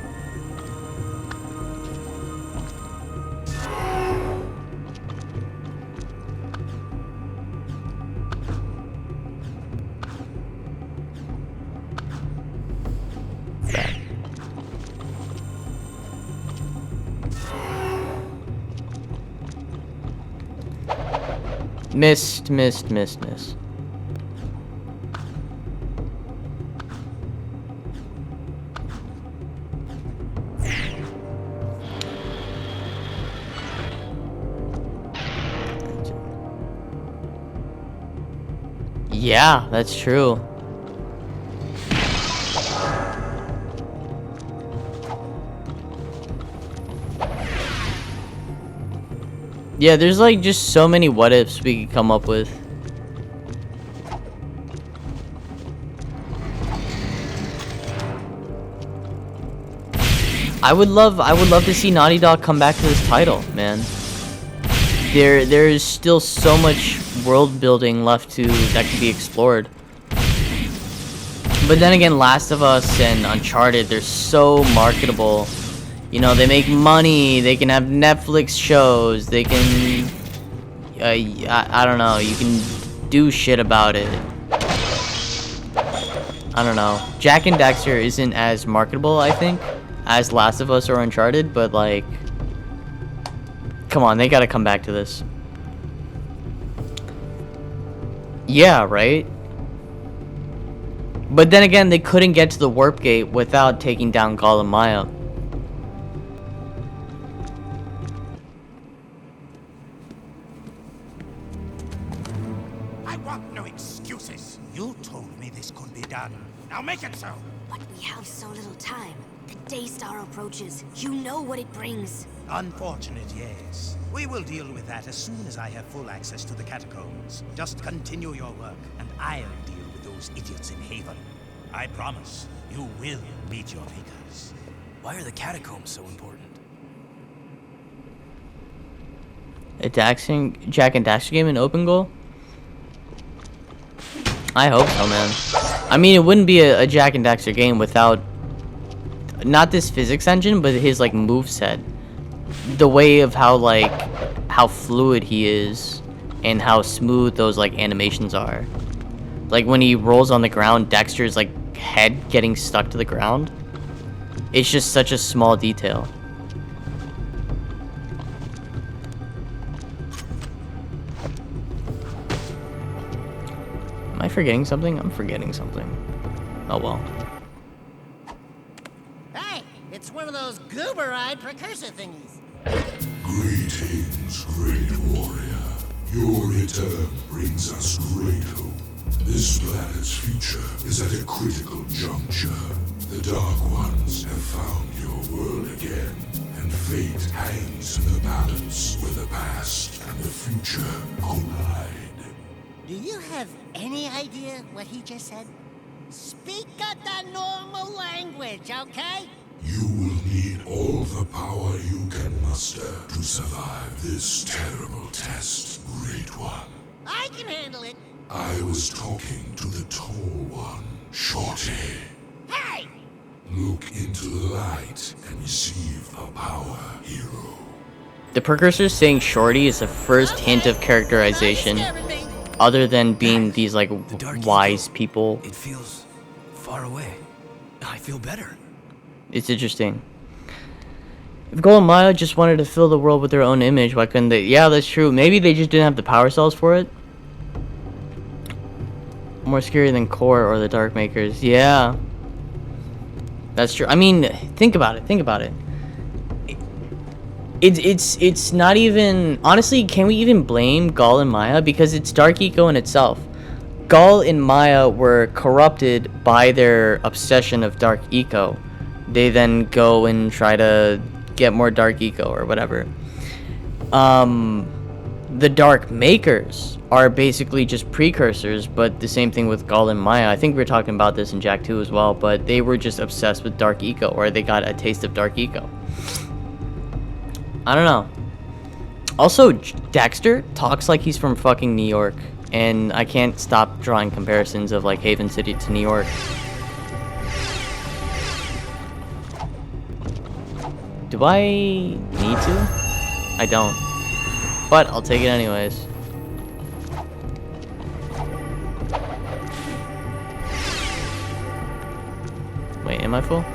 Missed. Yeah, that's true. Yeah, there's like just so many what ifs we could come up with. I would love to see Naughty Dog come back to this title, man. There is still so much world building left that can be explored. But then again, Last of Us and Uncharted, they're so marketable. You know, they make money, they can have Netflix shows, they can... I don't know, you can do shit about it. I don't know. Jak and Daxter isn't as marketable, I think, as Last of Us or Uncharted, but like... Come on, they gotta come back to this. Yeah, right? But then again, they couldn't get to the Warp Gate without taking down Golem Maya. I want no excuses. You told me this could be done. Now make it so. But we have so little time. The Daystar approaches. You know what it brings. Unfortunate, yes. We will deal with that as soon as I have full access to the catacombs. Just continue your work, and I'll deal with those idiots in Haven. I promise, you will meet your makers. Why are the catacombs so important? A Jak and Daxter game in open goal? I hope so, man. I mean, it wouldn't be a Jak and Daxter game without not this physics engine, but his like moveset. The way of how fluid he is and how smooth those like animations are. Like when he rolls on the ground, Dexter's like head getting stuck to the ground. It's just such a small detail. Am I forgetting something? I'm forgetting something. Oh well. Hey, it's one of those goober-eyed precursor thingies. Greetings, great warrior. Your return brings us great hope. This planet's future is at a critical juncture. The Dark Ones have found your world again, and fate hangs in the balance where the past and the future collide. Do you have any idea what he just said? Speak up the normal language, okay? You will need all the power you can muster to survive this terrible test, Great One. I can handle it. I was talking to the Tall One, Shorty. Hey! Look into the light and receive the power, hero. The precursor saying Shorty is the first hint of characterization, other than being these like wise people. It feels far away. I feel better. It's interesting. If Golem Maya just wanted to fill the world with their own image, why couldn't they? Yeah, that's true. Maybe they just didn't have the power cells for it. More scary than Core or the Dark Makers. Yeah. That's true. I mean, think about it. Think about it. It's not even, honestly, can we even blame Gall and Maya? Because it's Dark Eco in itself. Gall and Maya were corrupted by their obsession of Dark Eco. They then go and try to get more Dark Eco or whatever. The Dark Makers are basically just precursors, but the same thing with Gall and Maya. I think we were talking about this in Jak 2 as well, but they were just obsessed with Dark Eco, or they got a taste of Dark Eco. I don't know. Also, Dexter talks like he's from fucking New York, and I can't stop drawing comparisons of like Haven City to New York. Do I need to? I don't. But I'll take it anyways. Wait, am I full?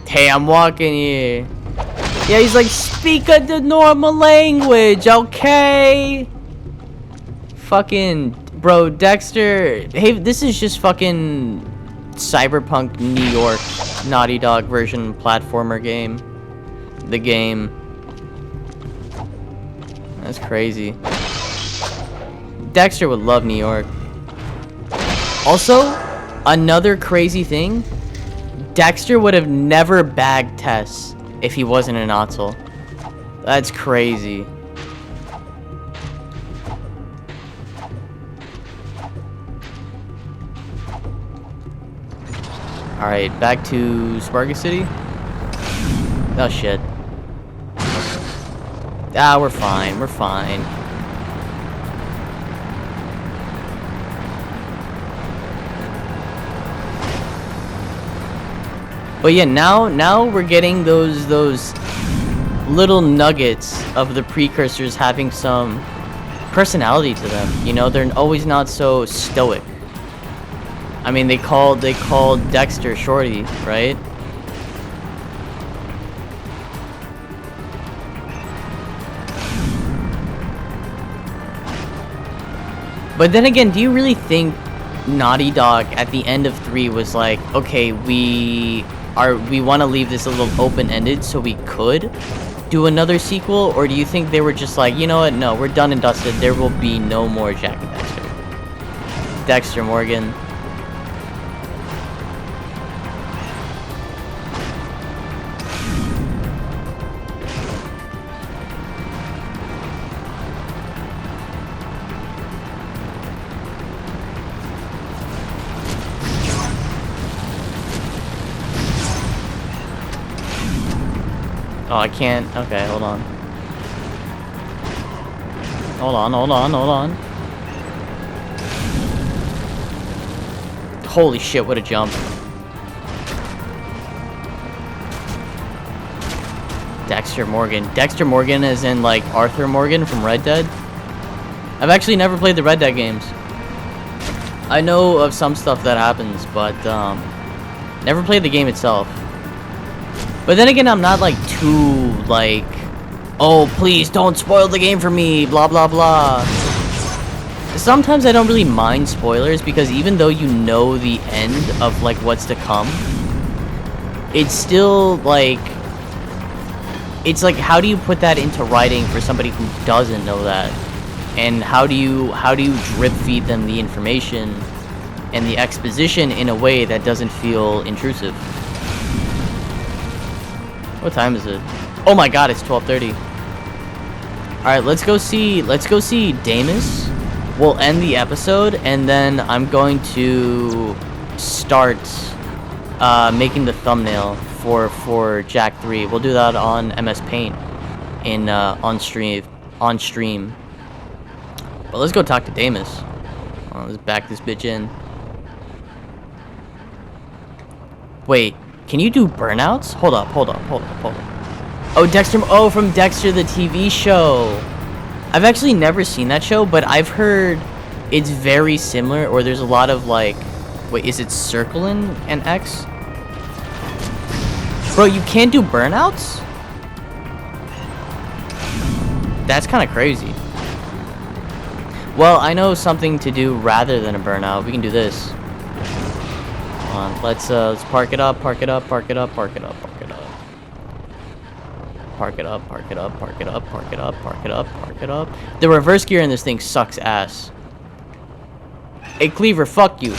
Hey, I'm walking here. Yeah, he's like, speak the normal language, okay? Fucking, bro, Dexter. Hey, this is just fucking Cyberpunk New York Naughty Dog version platformer game. The game. That's crazy. Dexter would love New York. Also, another crazy thing. Dexter would have never bagged Tess if he wasn't an Ottsel. That's crazy. Alright, back to Spargus City. Oh shit. Ah, we're fine, we're fine. But yeah, now we're getting those little nuggets of the precursors having some personality to them. You know, they're always not so stoic. I mean, they called Dexter Shorty, right? But then again, do you really think Naughty Dog at the end of 3 was like, okay, we want to leave this a little open-ended so we could do another sequel? Or do you think they were just like, you know what, no, we're done and dusted, there will be no more Jak and Dexter. Dexter Morgan. Oh, I can't. Okay, hold on. Hold on. Holy shit, what a jump. Dexter Morgan. Dexter Morgan is in, like, Arthur Morgan from Red Dead. I've actually never played the Red Dead games. I know of some stuff that happens, but, never played the game itself. But then again, I'm not like too like, oh please don't spoil the game for me, blah blah blah. Sometimes I don't really mind spoilers because even though you know the end of like what's to come, it's still like, it's like, how do you put that into writing for somebody who doesn't know that? And how do you drip feed them the information and the exposition in a way that doesn't feel intrusive? What time is it? Oh my god, it's 12:30. Alright, let's go see Damus. We'll end the episode, and then I'm going to start making the thumbnail for Jak 3. We'll do that on MS Paint in on stream. But let's go talk to Damus. Let's back this bitch in. Wait. Can you do burnouts? Hold up. Oh, Dexter. Oh, from Dexter the TV show. I've actually never seen that show, but I've heard it's very similar, or there's a lot of like, wait, is it circling an X? Bro, you can't do burnouts? That's kind of crazy. Well, I know something to do rather than a burnout. We can do this. Come on, let's park it up, park it up, park it up, park it up, park it up. Park it up, park it up, park it up, park it up, park it up, park it up. The reverse gear in this thing sucks ass. Hey, Cleaver, fuck you.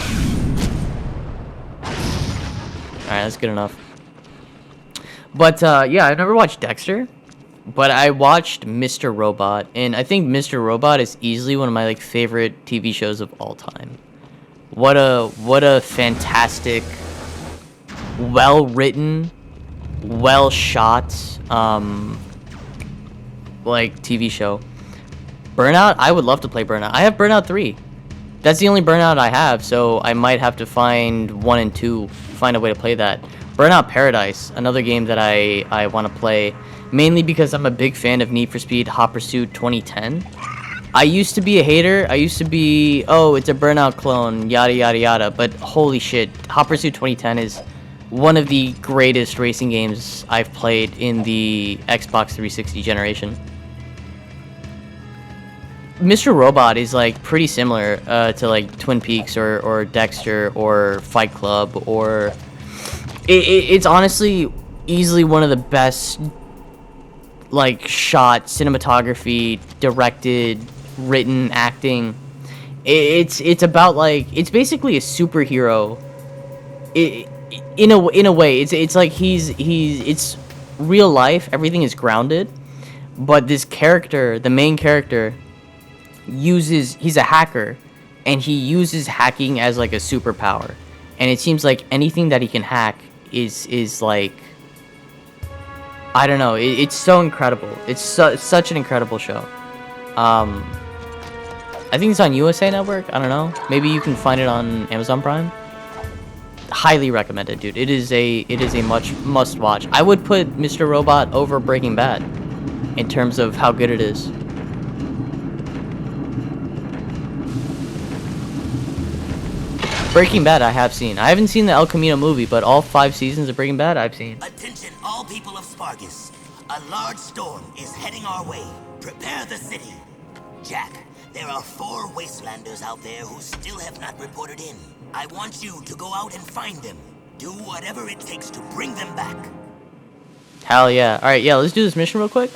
Alright, that's good enough. But, yeah, I've never watched Dexter. But I watched Mr. Robot. And I think Mr. Robot is easily one of my, like, favorite TV shows of all time. What a fantastic, well-written, well-shot, like, TV show. Burnout? I would love to play Burnout. I have Burnout 3. That's the only Burnout I have, so I might have to find 1 and 2, find a way to play that. Burnout Paradise, another game that I want to play, mainly because I'm a big fan of Need for Speed Hot Pursuit 2010. I used to be a hater. I used to be, oh, it's a Burnout clone, yada, yada, yada, but holy shit, Hot Pursuit 2010 is one of the greatest racing games I've played in the Xbox 360 generation. Mr. Robot is like pretty similar to like Twin Peaks or Dexter or Fight Club, or it's honestly easily one of the best like shot, cinematography, directed, written, acting. It's about like, it's basically a superhero. In a way, it's like it's real life. Everything is grounded, but this character, the main character, he's a hacker, and he uses hacking as like a superpower, and it seems like anything that he can hack is like, I don't know, it's so incredible. It's such an incredible show. I think it's on USA Network. I don't know, maybe you can find it on Amazon Prime. Highly recommended, dude. It is a must watch. I would put Mr. Robot over Breaking Bad in terms of how good it is. Breaking Bad I have seen. I haven't seen the El Camino movie, but all 5 seasons of Breaking Bad I've seen. Attention all people of Spargus. A large storm is heading our way. Prepare the city. Jack, there are 4 Wastelanders out there who still have not reported in. I want you to go out and find them. Do whatever it takes to bring them back. Hell yeah. Alright, yeah, let's do this mission real quick.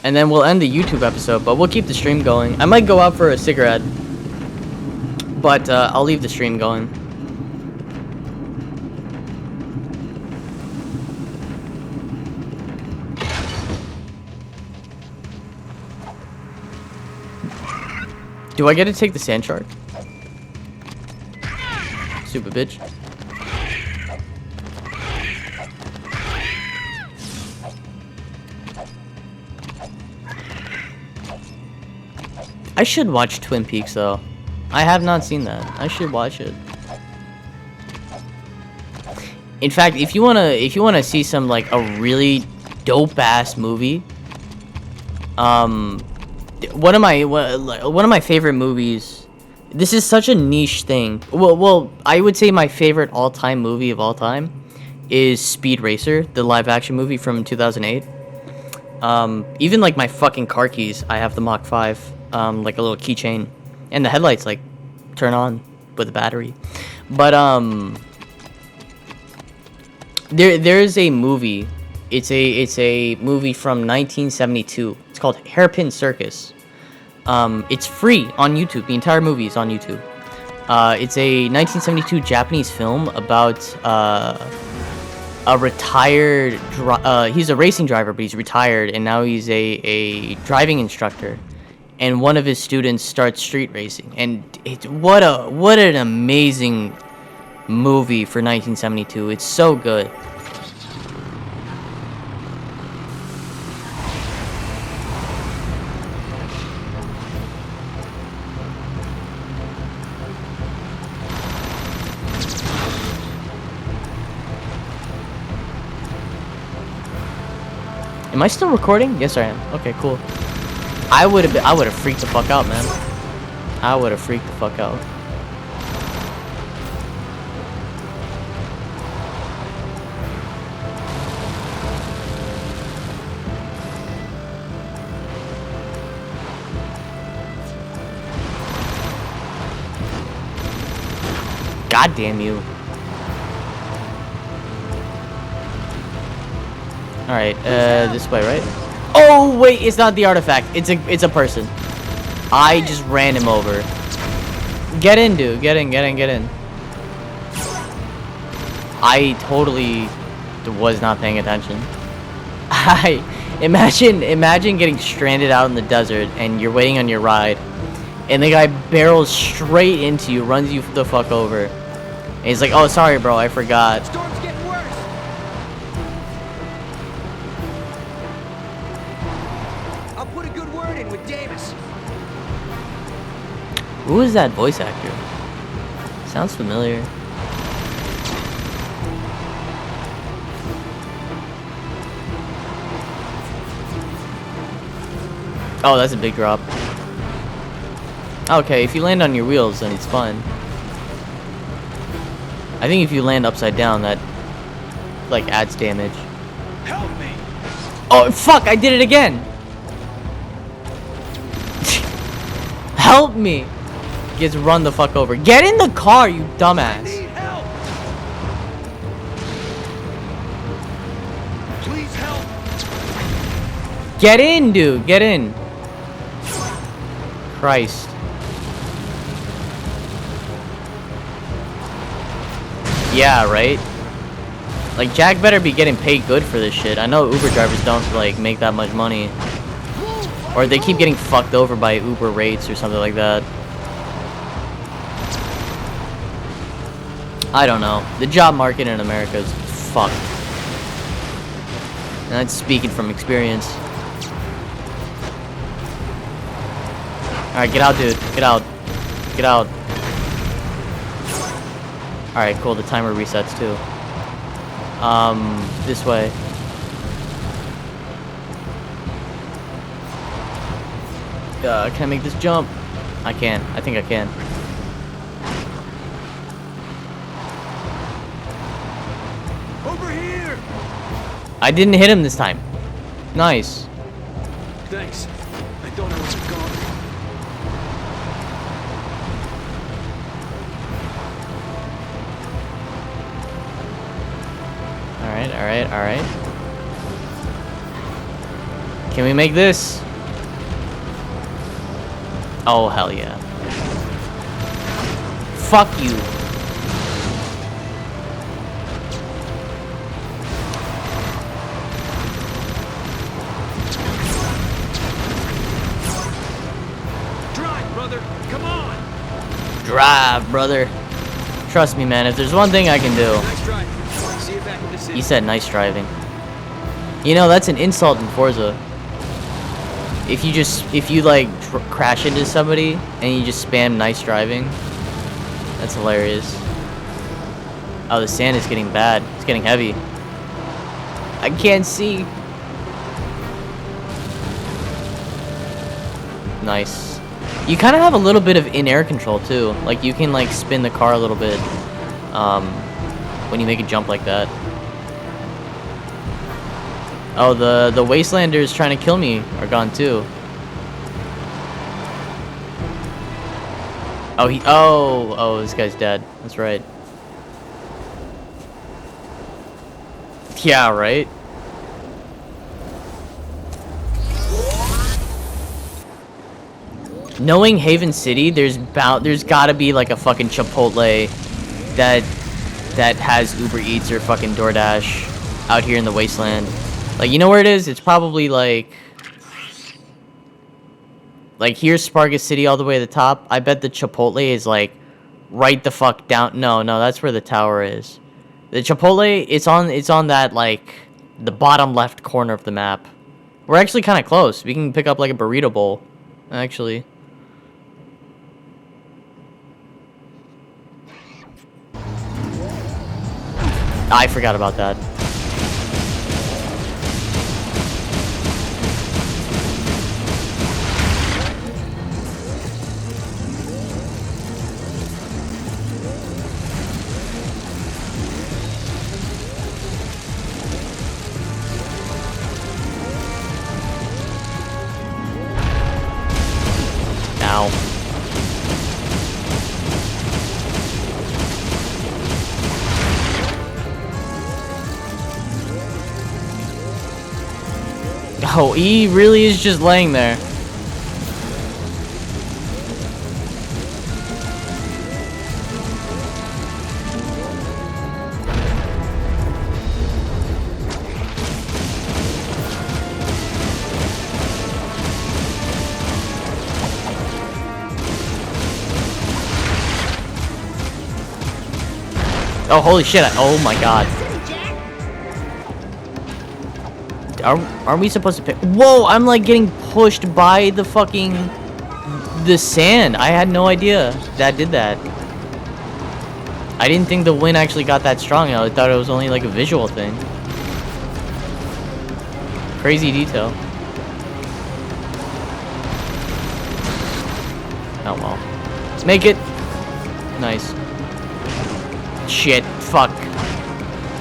And then we'll end the YouTube episode, but we'll keep the stream going. I might go out for a cigarette, but I'll leave the stream going. Do I get to take the sand shark? Stupid bitch. I should watch Twin Peaks though. I have not seen that. I should watch it. In fact, if you wanna see some like a really dope ass movie, one of my favorite movies. This is such a niche thing. Well, I would say my favorite all-time movie of all time is Speed Racer, the live-action movie from 2008. Even like my fucking car keys, I have the Mach 5, like a little keychain, and the headlights like turn on with a battery. But there is a movie. It's a movie from 1972. It's called Hairpin Circus. It's free on YouTube. The entire movie is on YouTube. It's a 1972 Japanese film about a retired he's a racing driver, but he's retired, and now he's a driving instructor, and one of his students starts street racing, and what an amazing movie for 1972. It's so good. Am I still recording? Yes, I am. Okay, cool. I would have freaked the fuck out, man. I would have freaked the fuck out. God damn you. Alright, this way, right? Oh, wait, it's not the artifact. It's a person. I just ran him over. Get in, dude. Get in. I totally was not paying attention. Imagine getting stranded out in the desert and you're waiting on your ride and the guy barrels straight into you, runs you the fuck over. And he's like, "Oh, sorry, bro, I forgot." Storm's getting worse. I'll put a good word in with Davis. Who is that voice actor? Sounds familiar. Oh, that's a big drop. Okay, if you land on your wheels, then it's fine. I think if you land upside down, that like adds damage. Help me! Oh fuck! I did it again. Help me! Gets run the fuck over. Get in the car, you dumbass! Need help! Please help! Get in, dude. Get in. Christ. Yeah, right? Like, Jack better be getting paid good for this shit. I know Uber drivers don't, like, make that much money. Or they keep getting fucked over by Uber rates or something like that. I don't know. The job market in America is fucked. And that's speaking from experience. Alright, get out, dude. Get out. Get out. Alright, cool. The timer resets, too. This way. Can I make this jump? I can. I think I can. Over here! I didn't hit him this time. Nice. Thanks. I don't know what's going on. Alright. Can we make this? Oh, hell yeah. Fuck you. Drive, brother! Come on! Drive, brother. Trust me, man. If there's one thing I can do. Nice drive. See you back in the city. You said nice driving. You know, that's an insult in Forza. If you like crash into somebody and you just spam nice driving, that's hilarious. Oh, the sand is getting bad. It's getting heavy. I can't see. Nice. You kind of have a little bit of in-air control too. Like you can like spin the car a little bit when you make a jump like that. Oh, the Wastelanders trying to kill me are gone too. Oh, this guy's dead. That's right. Yeah, right. Knowing Haven City, there's gotta be like a fucking Chipotle that has Uber Eats or fucking DoorDash out here in the wasteland. Like, you know where it is? It's probably like here's Spargus City all the way to the top. I bet the Chipotle is like right the fuck down. No, that's where the tower is. The Chipotle, it's on that like the bottom left corner of the map. We're actually kind of close. We can pick up like a burrito bowl, actually. I forgot about that. Oh, he really is just laying there. Oh, holy shit. Oh my god. Aren't we supposed to pick? Whoa, I'm like getting pushed by the fucking... the sand. I had no idea that did that. I didn't think the wind actually got that strong. I thought it was only like a visual thing. Crazy detail. Oh well. Make it. Nice. Shit. Fuck.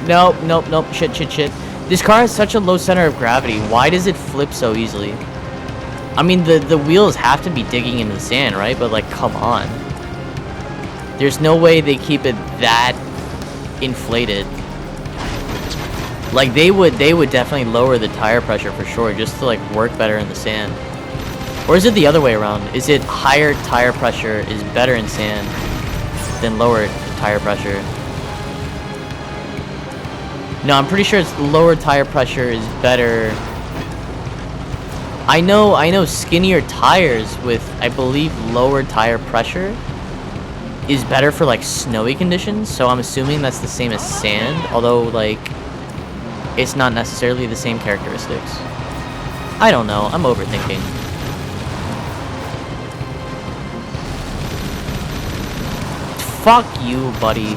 Nope, nope, nope. Shit, shit, shit. This car has such a low center of gravity. Why does it flip so easily? I mean, the wheels have to be digging into the sand, right? But, like, come on. There's no way they keep it that inflated. Like, they would definitely lower the tire pressure for sure, just to, like, work better in the sand. Or is it the other way around? Is it higher tire pressure is better in sand than lower tire pressure? No, I'm pretty sure it's lower tire pressure is better. I know skinnier tires with, I believe, lower tire pressure is better for like snowy conditions, so I'm assuming that's the same as sand, although like it's not necessarily the same characteristics. I don't know, I'm overthinking. Fuck you, buddy.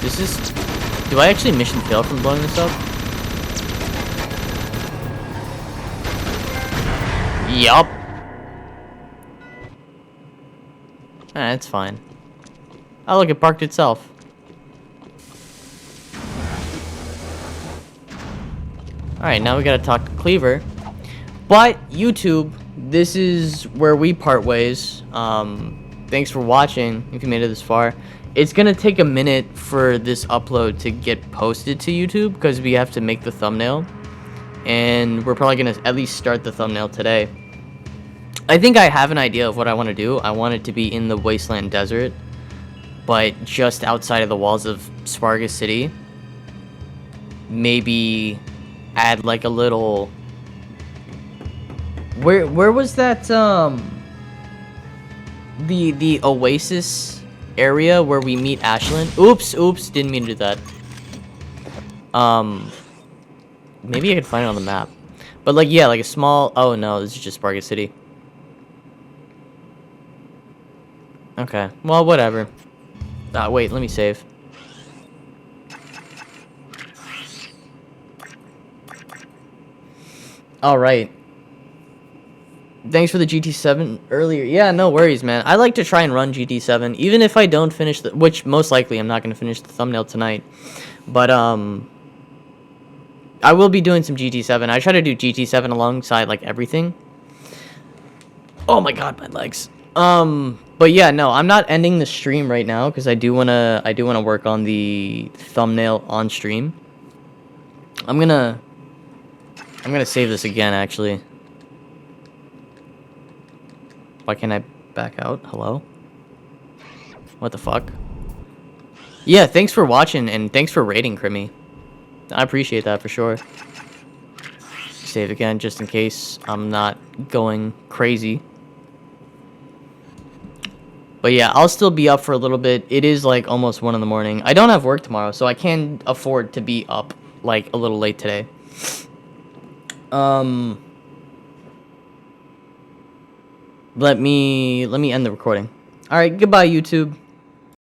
This is... Do I actually mission fail from blowing this up? Yup. That's fine. Oh, look, it parked itself. Alright, now we gotta talk to Cleaver. But, YouTube, this is where we part ways. Thanks for watching, if you made it this far. It's gonna take a minute for this upload to get posted to YouTube, because we have to make the thumbnail. And we're probably gonna at least start the thumbnail today. I think I have an idea of what I want to do. I want it to be in the Wasteland Desert, but just outside of the walls of Spargus City. Maybe add like a little... Where was that, the Oasis area where we meet Ashland? Oops, didn't mean to do that. Maybe I could find it on the map. But like, yeah, like a small... Oh no, this is just Spargus City. Okay, well, whatever. Wait, let me save. Alright. Thanks for the GT7 earlier. Yeah, no worries, man. I like to try and run GT7, even if I don't finish the... Which, most likely, I'm not going to finish the thumbnail tonight. But, I will be doing some GT7. I try to do GT7 alongside, like, everything. Oh my god, my legs. But yeah, no, I'm not ending the stream right now because I do wanna work on the thumbnail on stream. I'm gonna save this again, actually. Why can't I back out? Hello? What the fuck? Yeah, thanks for watching and thanks for rating, Crimmy. I appreciate that for sure. Save again just in case I'm not going crazy. But yeah, I'll still be up for a little bit. It is like almost 1 in the morning. I don't have work tomorrow, so I can afford to be up like a little late today. Let me end the recording. All right, goodbye, YouTube.